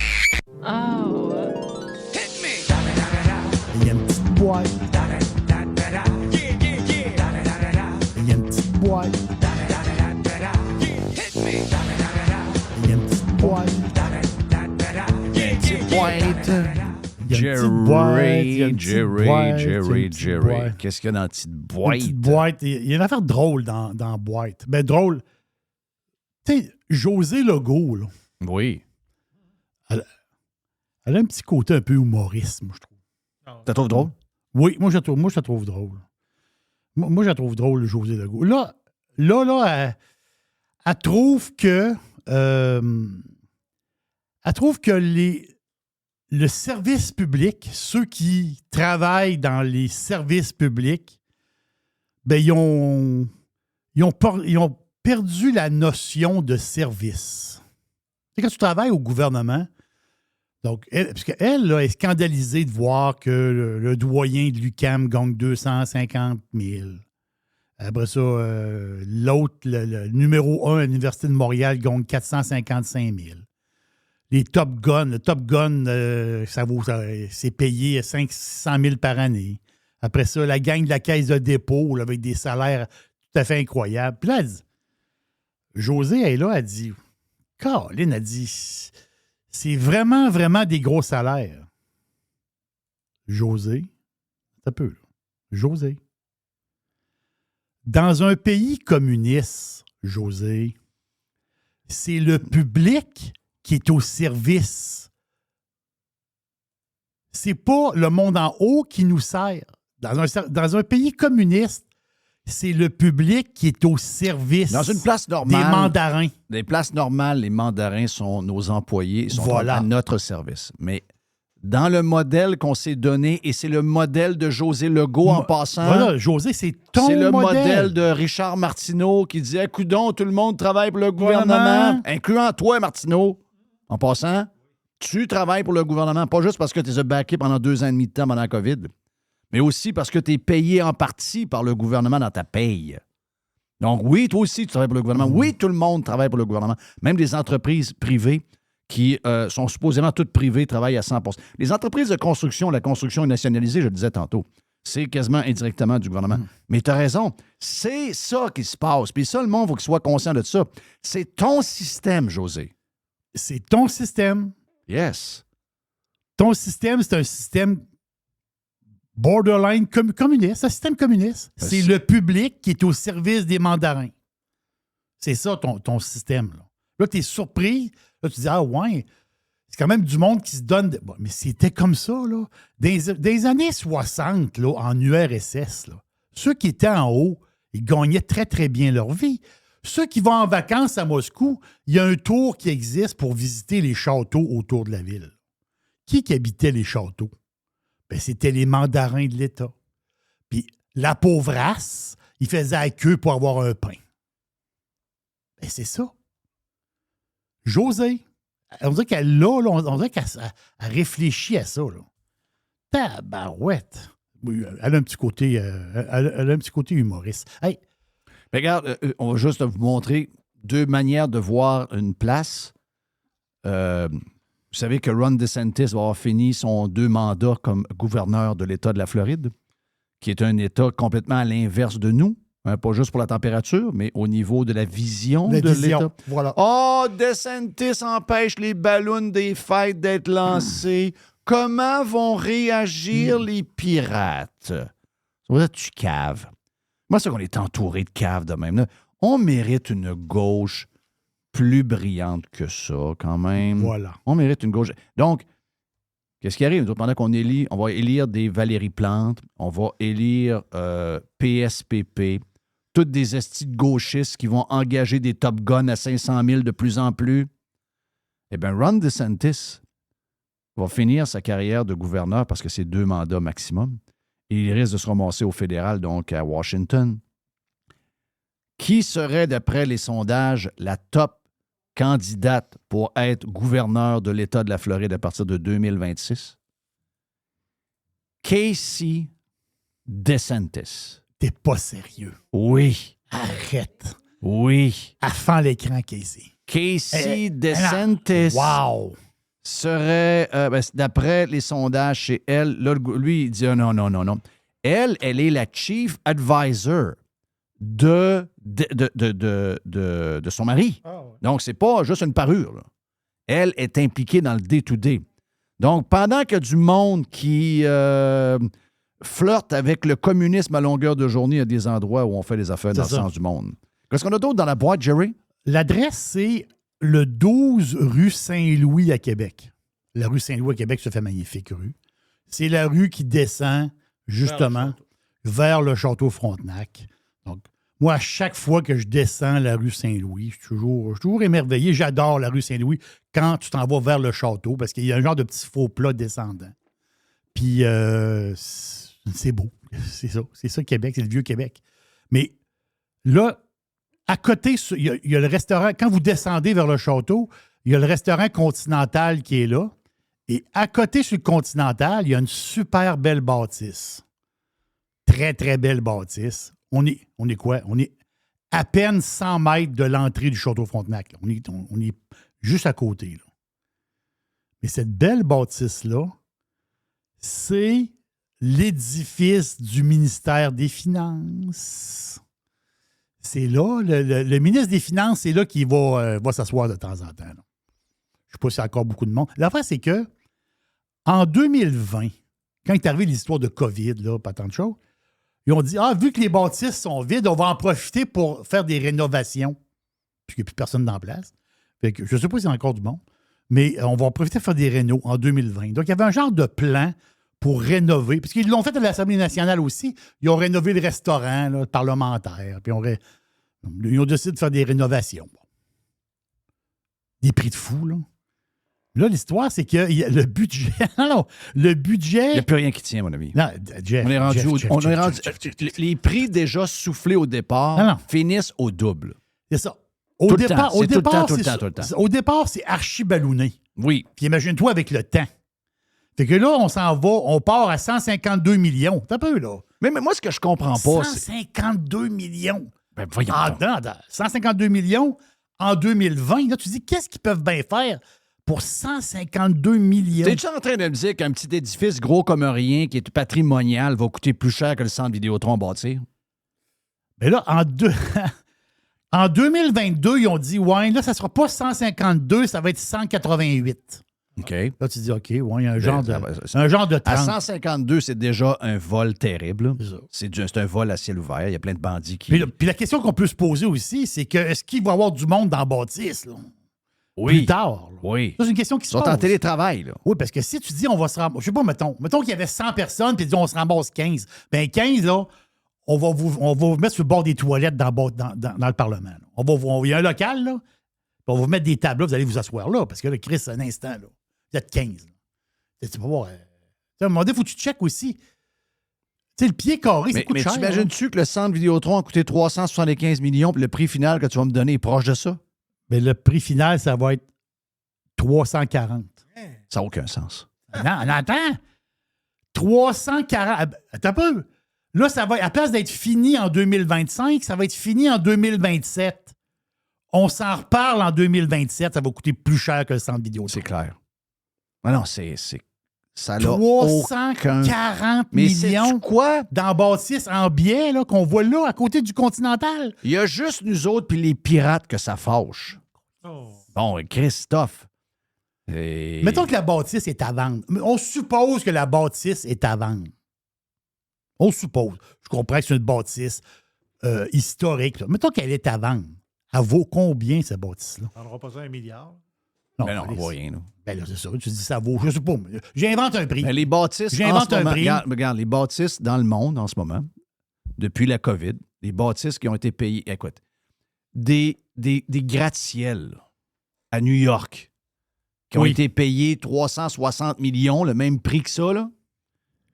Il y a une petite boîte. Il y a une petite boîte. Il y a une petite boîte. Jerry. Qu'est-ce qu'il y a dans la petite boîte? Une petite boîte. Il y a une affaire drôle dans la boîte. Ben, drôle. Tu sais, José Legault, là. Oui. Elle a un petit côté un peu humoriste, moi, je trouve. Tu la trouves drôle? Oui, moi, je la trouve drôle. Moi, je la trouve drôle, José Legault. Là, elle trouve que... elle trouve que le service public, ceux qui travaillent dans les services publics, ben, ils ont perdu la notion de service. C'est quand tu travailles au gouvernement, donc, parce qu'elle est scandalisée de voir que le doyen de l'UQAM gagne 250 000. Après ça, l'autre, le numéro 1 à l'Université de Montréal, gagne 455 000. Le Top Gun, c'est payé 500 000 par année. Après ça, la gang de la caisse de dépôt, là, avec des salaires tout à fait incroyables. Puis là, elle dit, José, elle est là, elle dit, Caroline a dit, c'est vraiment, vraiment des gros salaires. José, ça peut, là. José. Dans un pays communiste, José, c'est le public qui est au service. C'est pas le monde en haut qui nous sert. Dans un pays communiste, c'est le public qui est au service. Dans une place normale, des mandarins. Des places normales, les mandarins sont nos employés, ils sont à notre service. Mais dans le modèle qu'on s'est donné, et c'est le modèle de José Legault en passant. Voilà, José, c'est ton modèle. C'est le modèle de Richard Martineau qui disait, coudonc, tout le monde travaille pour le gouvernement, incluant toi, Martineau. En passant, tu travailles pour le gouvernement, pas juste parce que tu es backé pendant 2 ans et demi de temps pendant la COVID, mais aussi parce que tu es payé en partie par le gouvernement dans ta paye. Donc oui, toi aussi, tu travailles pour le gouvernement. Oui, tout le monde travaille pour le gouvernement. Même les entreprises privées qui sont supposément toutes privées travaillent à 100%. Les entreprises de construction, la construction est nationalisée, je le disais tantôt. C'est quasiment indirectement du gouvernement. Mais tu as raison, c'est ça qui se passe. Puis ça, le monde, il faut qu'il soit conscient de ça. C'est ton système, José. C'est ton système. Yes. Ton système, c'est un système borderline communiste. C'est un système communiste. C'est le public qui est au service des mandarins. C'est ça, ton système. Là, tu es surpris. Là, tu te dis, ah ouais, c'est quand même du monde qui se donne... Bon, mais c'était comme ça, là. Des années 60, là, en URSS, là, ceux qui étaient en haut, ils gagnaient très, très bien leur vie. Ceux qui vont en vacances à Moscou, il y a un tour qui existe pour visiter les châteaux autour de la ville. Qui habitait les châteaux? Ben, c'était les mandarins de l'État. Puis la pauvrasse, ils faisaient la queue pour avoir un pain. Ben, c'est ça. José, on dirait qu'elle réfléchit à ça. Là. Tabarouette. Elle a un petit côté, elle a un petit côté humoriste. Hey, regarde, on va juste vous montrer 2 manières de voir une place. Vous savez que Ron DeSantis va avoir fini son 2 mandats comme gouverneur de l'État de la Floride, qui est un État complètement à l'inverse de nous. Hein, pas juste pour la température, mais au niveau de la vision de l'État. Voilà. Oh, DeSantis empêche les ballons des fêtes d'être lancés. Comment vont réagir les pirates? Tu caves. Moi, c'est qu'on est entouré de caves de même. Là. On mérite une gauche plus brillante que ça, quand même. Voilà. On mérite une gauche. Donc, qu'est-ce qui arrive? Nous autres, pendant qu'on élit, on va élire des Valérie Plante, on va élire PSPP, toutes des estis de gauchistes qui vont engager des Top Guns à 500 000 de plus en plus. Eh bien, Ron DeSantis va finir sa carrière de gouverneur parce que c'est 2 mandats maximum. Et il risque de se ramasser au fédéral, donc à Washington. Qui serait, d'après les sondages, la top candidate pour être gouverneur de l'État de la Floride à partir de 2026? Casey DeSantis. T'es pas sérieux. Oui. Arrête. Oui. À fond l'écran, Casey. Casey DeSantis Wow. serait, d'après les sondages chez elle, là, lui, il dit non. Elle est la chief advisor de son mari. Oh, ouais. Donc, c'est pas juste une parure, là. Elle est impliquée dans le day-to-day. Donc, pendant qu'il y a du monde qui flirte avec le communisme à longueur de journée, il y a des endroits où on fait les affaires dans le sens du monde. Qu'est-ce qu'on a d'autre dans la boîte, Jerry? L'adresse, c'est le 12 rue Saint-Louis à Québec. La rue Saint-Louis à Québec se fait magnifique rue. C'est la rue qui descend, justement, vers le château Frontenac. Donc, moi, à chaque fois que je descends la rue Saint-Louis, je suis toujours émerveillé. J'adore la rue Saint-Louis quand tu t'en vas vers le château parce qu'il y a un genre de petit faux plat descendant. Puis, c'est beau. C'est ça, Québec. C'est le vieux Québec. Mais là, à côté, il y a le restaurant. Quand vous descendez vers le château, il y a le restaurant Continental qui est là. Et à côté, sur le Continental, il y a une super belle bâtisse. Très, très belle bâtisse. On est quoi? On est à peine 100 mètres de l'entrée du château Frontenac. Là. On est juste à côté. Là. Mais cette belle bâtisse-là, c'est l'édifice du ministère des Finances. C'est là, le ministre des Finances, c'est là qu'il va s'asseoir de temps en temps. Là. Je ne sais pas s'il y a encore beaucoup de monde. L'affaire, c'est que en 2020, quand est arrivé l'histoire de COVID, là, pas tant de choses, ils ont dit, vu que les bâtisses sont vides, on va en profiter pour faire des rénovations. Puisqu'il n'y a plus personne dans la place. Fait que, je ne sais pas s'il y a encore du monde, mais on va en profiter pour faire des rénos en 2020. Donc, il y avait un genre de plan pour rénover. Parce qu'ils l'ont fait à l'Assemblée nationale aussi. Ils ont rénové le restaurant là, parlementaire. Puis ils ont décidé de faire des rénovations. Des prix de fou, là. Là, l'histoire, c'est que le budget... non, le budget... Il n'y a plus rien qui tient, mon ami. Non, Jeff, on est rendu... Jeff. Les prix déjà soufflés au départ finissent au double. C'est ça. Au départ, tout le temps. Au départ, c'est archi-ballonné. Oui. Puis imagine-toi avec le temps. Fait que là, on s'en va, on part à 152 millions. T'as peu, là. Mais moi, ce que je comprends pas, 152 millions. Ben, voyons donc. 152 millions en 2020. Là, tu dis, qu'est-ce qu'ils peuvent bien faire pour 152 millions? T'es-tu en train de me dire qu'un petit édifice gros comme un rien, qui est patrimonial, va coûter plus cher que le centre Vidéotron à bâtir? Mais là, en 2022, ils ont dit, ouais, là, ça ne sera pas 152, ça va être 188. OK. Là, tu dis, OK, ouais, il y a un genre de 30. À 152, c'est déjà un vol terrible. C'est C'est un vol à ciel ouvert. Il y a plein de bandits qui... Puis la question qu'on peut se poser aussi, c'est que est-ce qu'il va y avoir du monde dans la bâtisse, là? Oui. Plus tard. Là. Oui. Ça, c'est une question qui se Ils pose. sont en télétravail, là. Oui, parce que si tu dis, on va se remboursser... Je sais pas, mettons qu'il y avait 100 personnes, puis on se rembourse 15. Bien, 15, là, on va vous mettre sur le bord des toilettes dans le Parlement. Là. Il y a un local, là, puis on va vous mettre des tables, là, vous allez vous asseoir là, parce que là, Chris, un instant, là, vous êtes 15. Là. Tu vas voir... à un moment donné, il faut que tu checkes aussi. Tu sais, le pied carré, ça coûte cher. Mais t'imagines-tu que le centre Vidéotron a coûté 375 millions, puis le prix final que tu vas me donner est proche de ça? Mais le prix final, ça va être 340. Ça n'a aucun sens. Non, attends. 340. Attends un peu. Là, ça va, à place d'être fini en 2025, ça va être fini en 2027. On s'en reparle en 2027. Ça va coûter plus cher que le centre vidéo. C'est clair. Mais non, ça a 340 millions quoi? dans bâtisse en biais là, qu'on voit là, à côté du Continental. Il y a juste nous autres puis les pirates que ça fâche. Oh. Bon, Christophe. Mettons que la bâtisse est à vendre. On suppose que la bâtisse est à vendre. On suppose. Je comprends que c'est une bâtisse historique. Là. Mettons qu'elle est à vendre. Elle vaut combien, cette bâtisse-là? On n'aura pas ça 1 milliard. Non, Ben non, on ne voit rien, nous. Ben là, c'est ça. Tu dis, ça vaut, je sais pas. J'invente un prix. Mais les bâtisses, J'invente en ce un moment, prix. regarde, les bâtisses dans le monde en ce moment, depuis la COVID, les bâtisses qui ont été payées, écoute, des gratte-ciels à New York qui ont été payés 360 millions, le même prix que ça, là,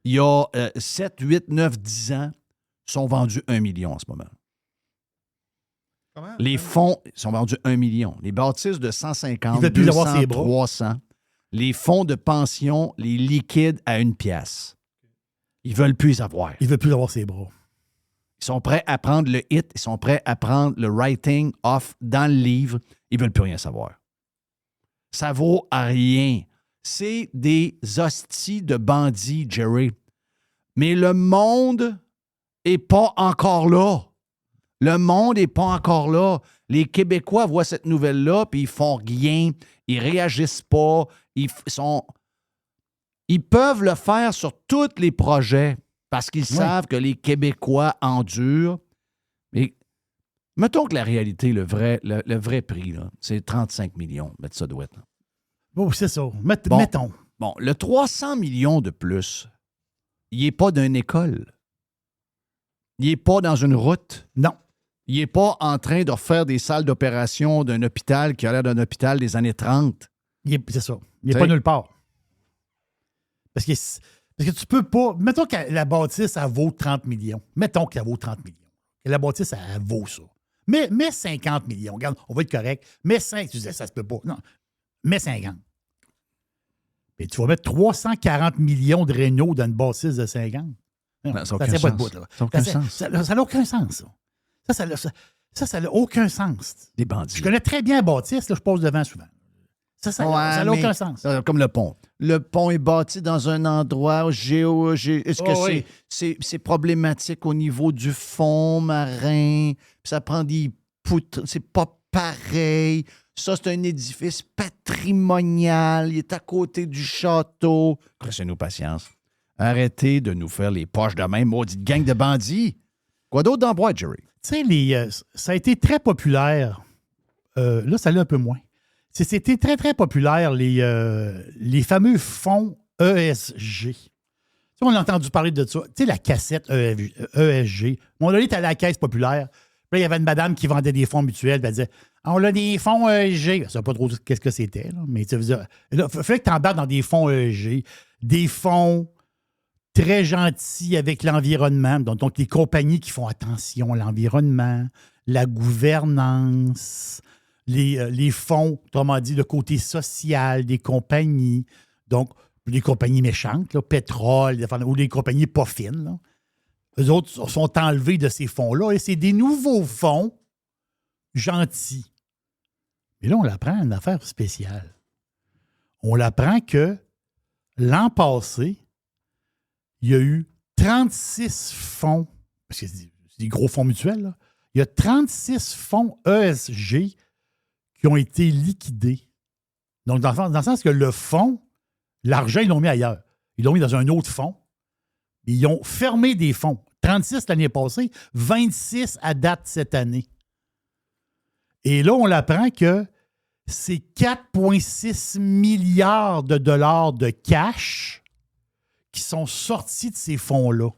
il y a 7, 8, 9, 10 ans, sont vendus 1 million en ce moment. Comment? Les fonds sont vendus 1 million. Les bâtisses de 150, Ils veulent plus 200, avoir ses bras. 300. Les fonds de pension, les liquides à 1 pièce. Ils veulent plus les avoir. Il veut plus avoir ses bras. Ils sont prêts à prendre le hit, ils sont prêts à prendre le writing off dans le livre. Ils veulent plus rien savoir. Ça vaut à rien. C'est des hosties de bandits, Jerry. Mais le monde n'est pas encore là. Le monde n'est pas encore là. Les Québécois voient cette nouvelle-là, puis ils font rien. Ils réagissent pas. Ils peuvent le faire sur tous les projets parce qu'ils savent que les Québécois endurent. Mais mettons que la réalité, le vrai prix, là, c'est 35 millions. Mettre ça doit être. Oh, c'est ça. Bon. Mettons. Bon, le 300 millions de plus, il n'est pas d'une école. Il n'est pas dans une route. Non. Il n'est pas en train de refaire des salles d'opération d'un hôpital qui a l'air d'un hôpital des années 30. C'est ça. Il n'est pas nulle part. Parce que tu peux pas. Mettons que la bâtisse, elle vaut 30 millions. Mettons qu'elle vaut 30 millions. Et la bâtisse, elle vaut ça. Mais 50 millions. Regarde, on va être correct. Mais 5, tu disais, ça se peut pas. Non. Mais 50. Mais tu vas mettre 340 millions de rénaux dans une bâtisse de 50. Non, ça n'a aucun sens. Ça n'a aucun sens, ça. Ça n'a aucun sens. Des bandits. Je connais très bien la bâtisse, là, je passe devant souvent. Ça n'a aucun sens. Comme le pont. Le pont est bâti dans un endroit est-ce que c'est problématique au niveau du fond marin? Puis ça prend des poutres. C'est pas pareil. Ça, c'est un édifice patrimonial. Il est à côté du château. Laissez-nous patience. Arrêtez de nous faire les poches de même, maudite gang de bandits. Quoi d'autre dans bois, Jerry? Tu sais, ça a été très populaire. Là, ça l'est un peu moins. C'était très, très populaire, les fameux fonds ESG. Tu sais, on a entendu parler de ça. Tu sais, la cassette ESG. On allait à la caisse populaire. Puis là, il y avait une madame qui vendait des fonds mutuels. Elle disait, on a des fonds ESG. Je ne sais pas trop qu'est-ce que c'était, là, mais tu veux dire, il fallait que tu embarques dans des fonds ESG. Des fonds très gentils avec l'environnement. Donc, les compagnies qui font attention à l'environnement, la gouvernance, les fonds, autrement dit, le côté social des compagnies. Donc, les compagnies méchantes, là, pétrole, ou les compagnies pas fines, là. Eux autres sont enlevés de ces fonds-là et c'est des nouveaux fonds gentils. Mais là, on apprend une affaire spéciale. On apprend que l'an passé, il y a eu 36 fonds, parce que c'est des gros fonds mutuels, là. Il y a 36 fonds ESG qui ont été liquidés. Donc, dans le sens que le fonds, l'argent, ils l'ont mis ailleurs. Ils l'ont mis dans un autre fonds. Ils ont fermé des fonds. 36 l'année passée, 26 à date cette année. Et là, on apprend que c'est 4,6 milliards de dollars de cash qui sont sortis de ces fonds-là.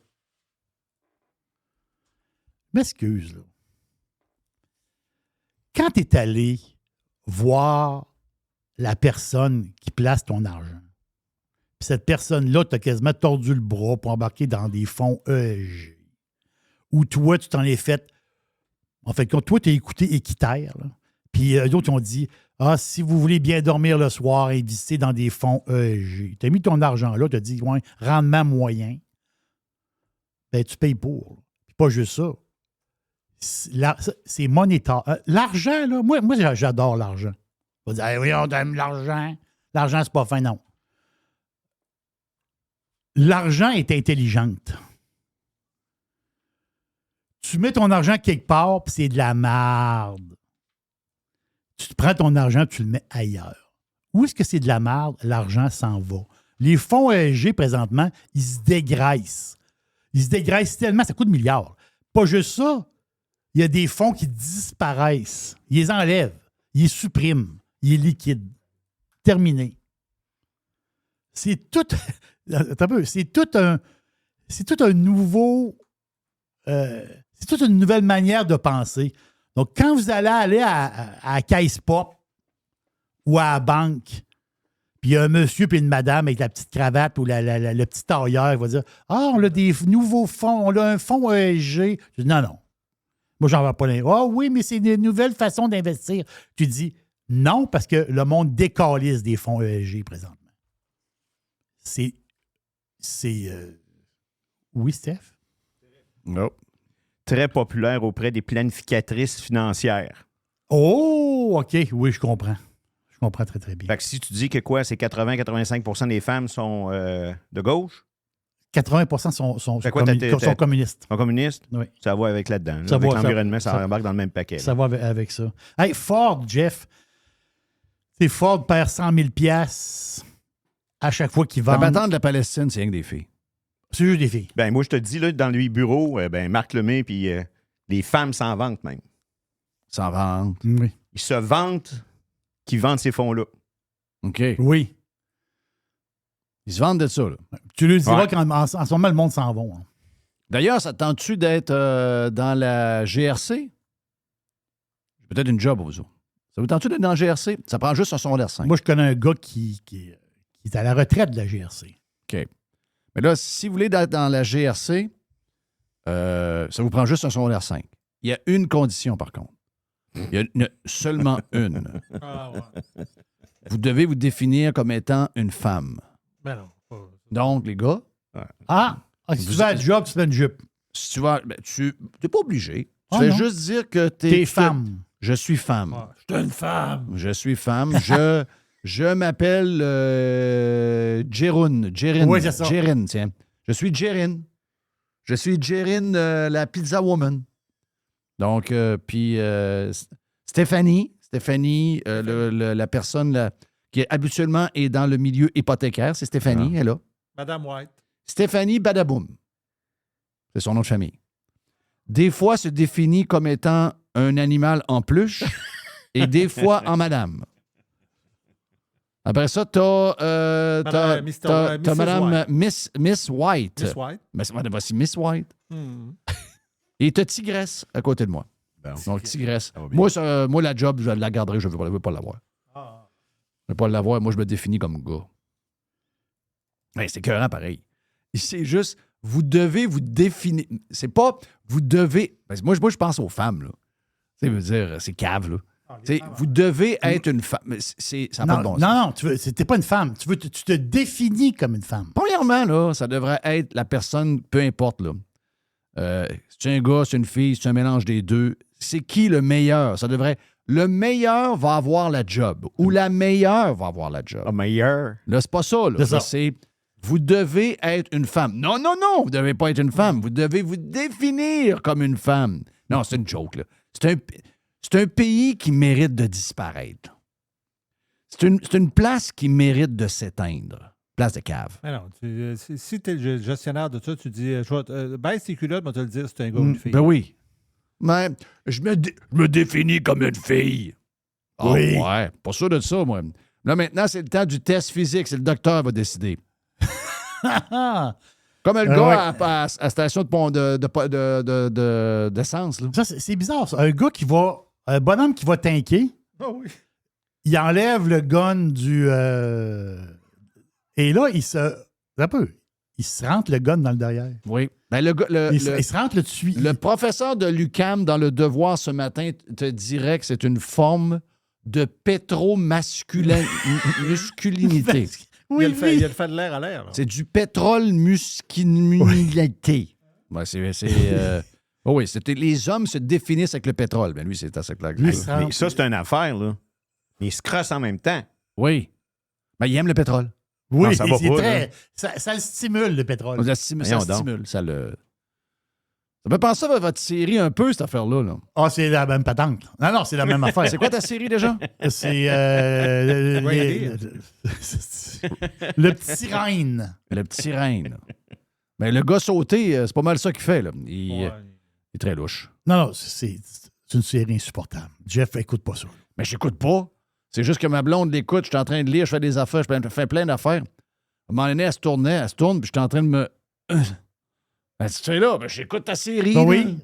Je m'excuse, là. Quand tu es allé voir la personne qui place ton argent, puis cette personne-là t'a quasiment tordu le bras pour embarquer dans des fonds ESG, ou toi, tu t'en es fait... En fait, quand toi, tu as écouté Équiterre, là, puis eux autres ont dit, si vous voulez bien dormir le soir, investissez dans des fonds ESG. Tu as mis ton argent là, tu as dit, ouais, rendement moyen. Ben, tu payes pour. Puis pas juste ça. C'est monétaire. L'argent, là, moi j'adore l'argent. On va dire, hey, oui, on aime l'argent. L'argent, c'est pas fin, non. L'argent est intelligente. Tu mets ton argent quelque part, puis c'est de la merde. Tu te prends ton argent, tu le mets ailleurs. Où est-ce que c'est de la merde? L'argent s'en va. Les fonds ESG, présentement, ils se dégraissent. Ils se dégraissent tellement, ça coûte milliards. Pas juste ça. il y a des fonds qui disparaissent. Ils les enlèvent. Ils les suppriment. Ils les liquident. Terminé. C'est tout... Attends un peu. C'est tout un nouveau... c'est toute une nouvelle manière de penser. Donc, quand vous allez à la caisse pop ou à la banque, puis il y a un monsieur et une madame avec la petite cravate ou le petit tailleur, il va dire « Ah, on a des nouveaux fonds, on a un fonds ESG. » Je dis « Non, non. Moi, j'en vais pas les. Ah oui, mais c'est des nouvelles façons d'investir. » Tu dis « Non, parce que le monde décalisse des fonds ESG présentement. » Oui, Steph? Non. Très populaire auprès des planificatrices financières. Oh, OK. Oui, je comprends. Je comprends très, très bien. Fait que si tu dis que quoi, c'est 80-85% des femmes sont de gauche, 80% sont communistes. sont communistes, Oui. ça va avec là-dedans. Ça avec va, l'environnement, ça ça embarque dans le même paquet. Ça va avec ça. Hey, Ford, Jeff. C'est Ford perd 100 000 $ à chaque fois qu'il La vend. patente de la Palestine, c'est rien que des filles. C'est juste des filles. Ben moi, je te dis, là, dans les bureaux, Marc Lemay, puis les femmes s'en vantent même. Sans vente. Oui. Ils se vantent qu'ils vendent ces fonds-là. OK. Oui. Ils se vendent de ça, là. Tu lui diras Ouais. qu'en ce moment, le monde s'en va. Hein. D'ailleurs, ça te tente-tu d'être dans la GRC? J'ai peut-être une job pour vous autres. Ça vous tente-tu d'être dans la GRC? Ça prend juste un secondaire 5. Moi, je connais un gars qui est à la retraite de la GRC. OK. Mais là, si vous voulez être dans la GRC, ça vous prend juste un secondaire 5. Il y a une condition, par contre. Il y a seulement une. Ah, ouais. Vous devez vous définir comme étant une femme. Ben non. Pas... Donc, les gars, Si tu vas à la job, tu fais une jupe. si tu vas... Ben, tu n'es pas obligé. Tu Ah, fais non. juste dire que T'es femme. Je suis femme. Ouais. Je suis une femme. Je suis femme. Je m'appelle Jérône. Oui, c'est ça. Jérine, tiens. Je suis Jérine. Je suis Jérine, la pizza woman. Donc, puis Stéphanie, la personne qui habituellement est dans le milieu hypothécaire, c'est Stéphanie, elle est là. Madame White. Stéphanie Badaboum. C'est son nom de famille. Des fois, se définit comme étant un animal en peluche et des fois en madame. Après ça, t'as Madame Miss White. Miss White. Voici Miss White. Hmm. Et t'as Tigresse à côté de moi. Donc, Tigresse. Ça va bien. Moi, la job, je la garderai, je ne veux pas l'avoir. Ah. Je ne veux pas l'avoir. Moi, je me définis comme gars. Hey, c'est écœurant, pareil. C'est juste, vous devez vous définir. C'est pas, vous devez... Parce que moi, je pense aux femmes, là. Tu sais, je veux dire, c'est cave, là. Tu sais, vous devez être une femme. Ça n'a pas de bon sens. Non, t'es pas une femme. Tu te définis comme une femme. Premièrement, là, ça devrait être la personne, peu importe, là. C'est un gars, c'est une fille, c'est un mélange des deux. C'est qui le meilleur? Ça devrait... Le meilleur va avoir la job. Ou la meilleure va avoir la job. Ah, meilleur. Là, c'est pas ça. Là. C'est ça. Là, c'est... Vous devez être une femme. Non, vous ne devez pas être une femme. Vous devez vous définir comme une femme. Non, c'est une joke, là. C'est un pays qui mérite de disparaître. C'est une place qui mérite de s'éteindre. Place de cave. Mais non, si tu es le gestionnaire de ça, tu dis baisse tes culottes, moi te le dire, c'est un gars ou une fille. Ben oui. Mais je me définis comme une fille. Ah, Oui. ouais, pas sûr de ça, moi. Là, maintenant, c'est le temps du test physique. C'est le docteur qui va décider. Comme le gars à la station d'essence. Là. Ça, c'est bizarre, ça. Un bonhomme qui va tanker, Ah oui. il enlève le gun du... Et là, il se rentre le gun dans le derrière. Oui. Ben, Il se rentre le dessus. le professeur de l'UQAM dans Le Devoir ce matin te dirait que c'est une forme de pétro-masculinité. Oui, il y a le fait de l'air à l'air. là. C'est du pétrole musculinité. Ouais, oh oui, les hommes se définissent avec le pétrole. Ben lui, c'est assez clair. Lui, il se Mais rentre. ça, c'est une affaire, là. Il se crosse en même temps. Oui. Ben, il aime le pétrole. Oui, Non, ça va c'est pas, très... Ça le stimule, le pétrole. Ça stimule. Voyons donc. Ça me penser à votre série un peu, cette affaire-là. Là. Ah, c'est la même patente. Non, c'est la même affaire. C'est quoi ta série déjà? C'est le petit reine. Le petit reine. Ben, le gars sauté, c'est pas mal ça qu'il fait. Là. Il Ouais. est très louche. Non, c'est une série insupportable. Jeff, écoute pas ça. Mais je n'écoute pas. C'est juste que ma blonde l'écoute, je suis en train de lire, je fais des affaires, je fais plein d'affaires. À un moment donné, elle se tourne, puis je suis en train de me... Ben, tu sais là, ben, j'écoute ta série. Ben là. oui.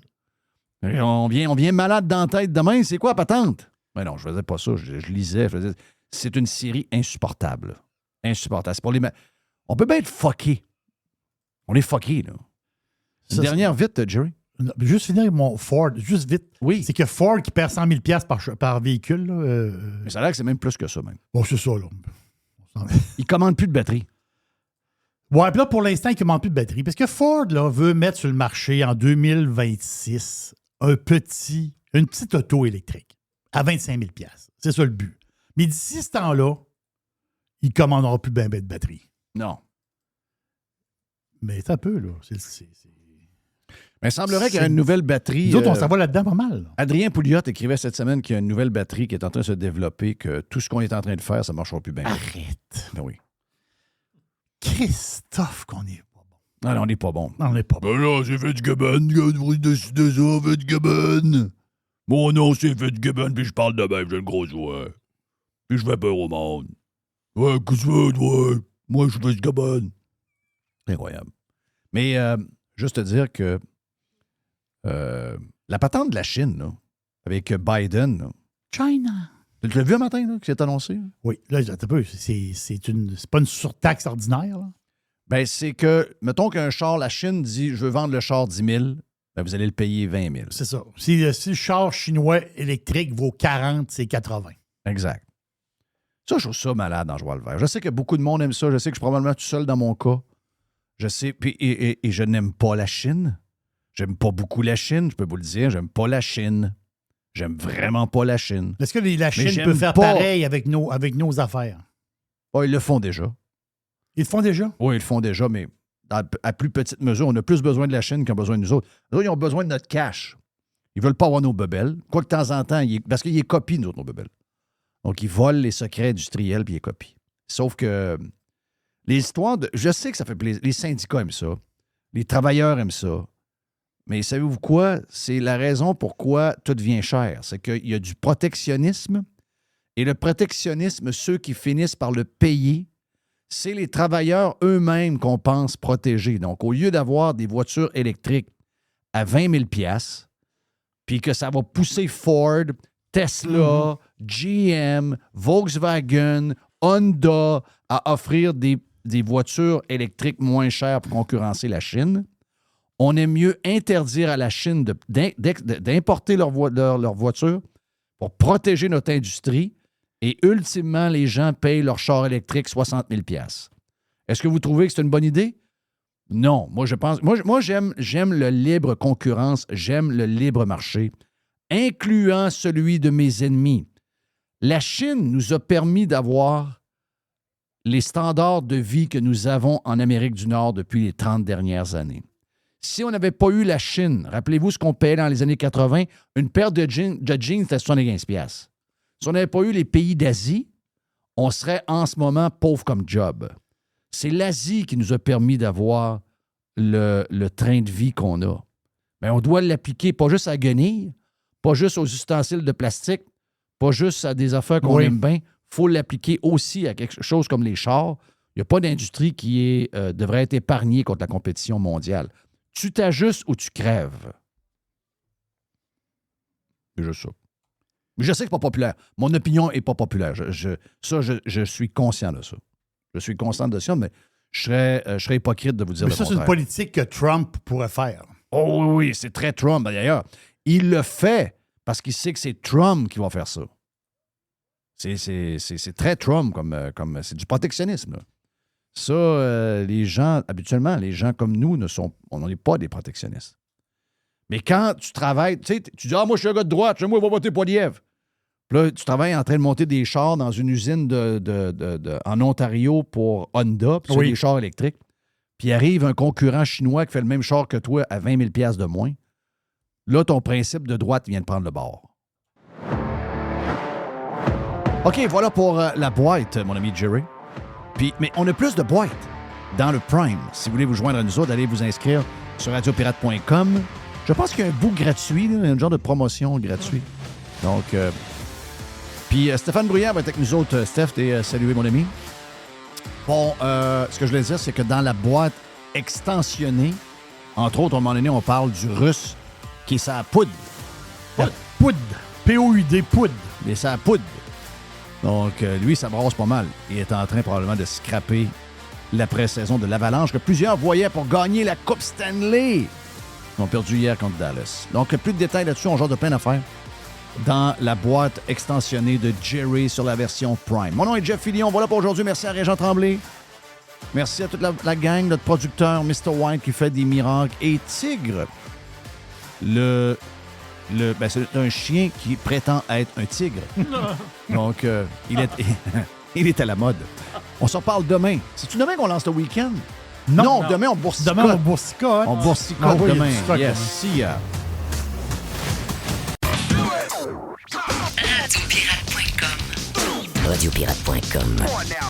Et on vient malade dans la tête demain. C'est quoi, patente? Mais non, je faisais pas ça. Je lisais. C'est une série insupportable. Insupportable. C'est pour les... On peut bien être fucké. On est fucké, là. Une dernière vite, Jerry. Juste finir mon Ford, juste vite. Oui. C'est que Ford qui perd 100 000 $ par véhicule. Là, Mais ça a l'air que c'est même plus que ça, même. Bon, c'est ça, là. Il commande plus de batterie. Ouais, puis là, pour l'instant, il ne commande plus de batterie. Parce que Ford là, veut mettre sur le marché en 2026 une petite auto électrique à 25 000 $. C'est ça le but. Mais d'ici ce temps-là, il ne commandera plus ben de batterie. Non. Mais c'est un peu, là. Mais il semblerait qu'il y a une nouvelle batterie. Nous autres, on s'en va là-dedans pas mal. Adrien Pouliot écrivait cette semaine qu'il y a une nouvelle batterie qui est en train de se développer, que tout ce qu'on est en train de faire, ça ne marchera plus bien. Arrête. Ben oui. Christophe, qu'on est pas bon. Non, on n'est pas bon. Non, on n'est pas bon. Ben là, c'est fait du gaban, vous décidez ça, fait du gaban. Mon nom, c'est fait du gaban, puis je parle de même, j'ai le gros joueur. Puis je fais peur au monde. Ouais, qu'est-ce que tu veux, toi? Moi, je fais du gaban. Incroyable. Mais, juste te dire que la patente de la Chine, là, avec Biden, là, China. tu l'as vu un matin, là, qui s'est annoncé? Là? Oui, là, un peu, c'est pas une surtaxe ordinaire, là. Ben, c'est que, mettons qu'un char, la Chine dit, je veux vendre le char 10 000, ben, vous allez le payer 20 000. C'est ça. Si le char chinois électrique vaut 40, c'est 80. Exact. Ça, je trouve ça malade en jouant le vert. Je sais que beaucoup de monde aime ça. Je sais que je suis probablement tout seul dans mon cas. Je sais, puis, et je n'aime pas la Chine. J'aime pas beaucoup la Chine, je peux vous le dire. J'aime pas la Chine. J'aime vraiment pas la Chine. Est-ce que la Chine j'aime peut faire pas. pareil avec nos affaires? Oh, ils le font déjà. Ils le font déjà? Oui, ils le font déjà, mais à plus petite mesure. On a plus besoin de la Chine qu'ils ont besoin de nous autres. Eux, ils ont besoin de notre cash. Ils veulent pas avoir nos bebelles. Quoi que de temps en temps, parce qu'ils les copient, nous autres, nos bebelles. Donc, ils volent les secrets industriels puis ils les copient. Sauf que les histoires de... Je sais que ça fait plaisir. Les syndicats aiment ça. Les travailleurs aiment ça. Mais savez-vous quoi? C'est la raison pourquoi tout devient cher. C'est qu'il y a du protectionnisme. Et le protectionnisme, ceux qui finissent par le payer, c'est les travailleurs eux-mêmes qu'on pense protéger. Donc, au lieu d'avoir des voitures électriques à 20 000 $, puis que ça va pousser Ford, Tesla, GM, Volkswagen, Honda à offrir des voitures électriques moins chères pour concurrencer la Chine, on aime mieux interdire à la Chine d'importer leurs voitures pour protéger notre industrie et ultimement, les gens payent leur char électrique 60 000 $. Est-ce que vous trouvez que c'est une bonne idée? Non. Moi, je pense. Moi, j'aime le libre concurrence, j'aime le libre marché, incluant celui de mes ennemis. La Chine nous a permis d'avoir les standards de vie que nous avons en Amérique du Nord depuis les 30 dernières années. Si on n'avait pas eu la Chine, rappelez-vous ce qu'on payait dans les années 80, une paire de jeans c'était 75 $. Si on n'avait pas eu les pays d'Asie, on serait en ce moment pauvre comme job. C'est l'Asie qui nous a permis d'avoir le train de vie qu'on a. Mais on doit l'appliquer pas juste à la guenille, pas juste aux ustensiles de plastique, pas juste à des affaires qu'on aime bien. Il faut l'appliquer aussi à quelque chose comme les chars. Il n'y a pas d'industrie qui devrait être épargnée contre la compétition mondiale. Tu t'ajustes ou tu crèves. C'est juste ça. Mais je sais que c'est pas populaire. Mon opinion n'est pas populaire. Je suis conscient de ça. Je suis conscient de ça, mais je serais hypocrite de vous dire mais le ça, contraire. c'est une politique que Trump pourrait faire. Oh oui, c'est très Trump. D'ailleurs, il le fait parce qu'il sait que c'est Trump qui va faire ça. C'est très Trump comme c'est du protectionnisme. Là. Ça, les gens, habituellement, les gens comme nous, on n'est pas des protectionnistes. Mais quand tu travailles, tu sais, tu dis « Ah, moi, je suis un gars de droite, chez moi, il va voter Poilievre. » Puis là, tu travailles en train de monter des chars dans une usine en Ontario pour Honda, puis c'est des chars électriques. Puis arrive un concurrent chinois qui fait le même char que toi à 20 000 $ de moins. Là, ton principe de droite vient de prendre le bord. OK, voilà pour la boîte, mon ami Jerry. Mais on a plus de boîtes dans le Prime. Si vous voulez vous joindre à nous autres, allez vous inscrire sur radiopirate.com. Je pense qu'il y a un bout gratuit, là, un genre de promotion gratuite. Donc, puis Stéphane Bruyère va être avec nous autres. Steph, t'es salué, mon ami. Bon, ce que je voulais dire, c'est que dans la boîte extensionnée, entre autres, à un moment donné, on parle du russe qui est sa poudre. La poudre. P-O-U-D, poudre. Mais sa poudre. Donc, lui, ça brasse pas mal. Il est en train probablement de scraper l'après-saison de l'Avalanche que plusieurs voyaient pour gagner la Coupe Stanley. Ils ont perdu hier contre Dallas. Donc, plus de détails là-dessus, on genre de plein d'affaires dans la boîte extensionnée de Jerry sur la version Prime. Mon nom est Jeff Fillion. Voilà pour aujourd'hui. Merci à Régent Tremblay. Merci à toute la gang, notre producteur, Mr. White, qui fait des miracles. Et Tigre, ben, c'est un chien qui prétend être un tigre. Donc, il est à la mode. On s'en parle demain. C'est-tu demain qu'on lance le week-end? Non, demain, on boursicote. Demain, on boursicote. On boursicote oui, demain. stock, Yes, demain. see ya. Radiopirate.com. Radiopirate.com.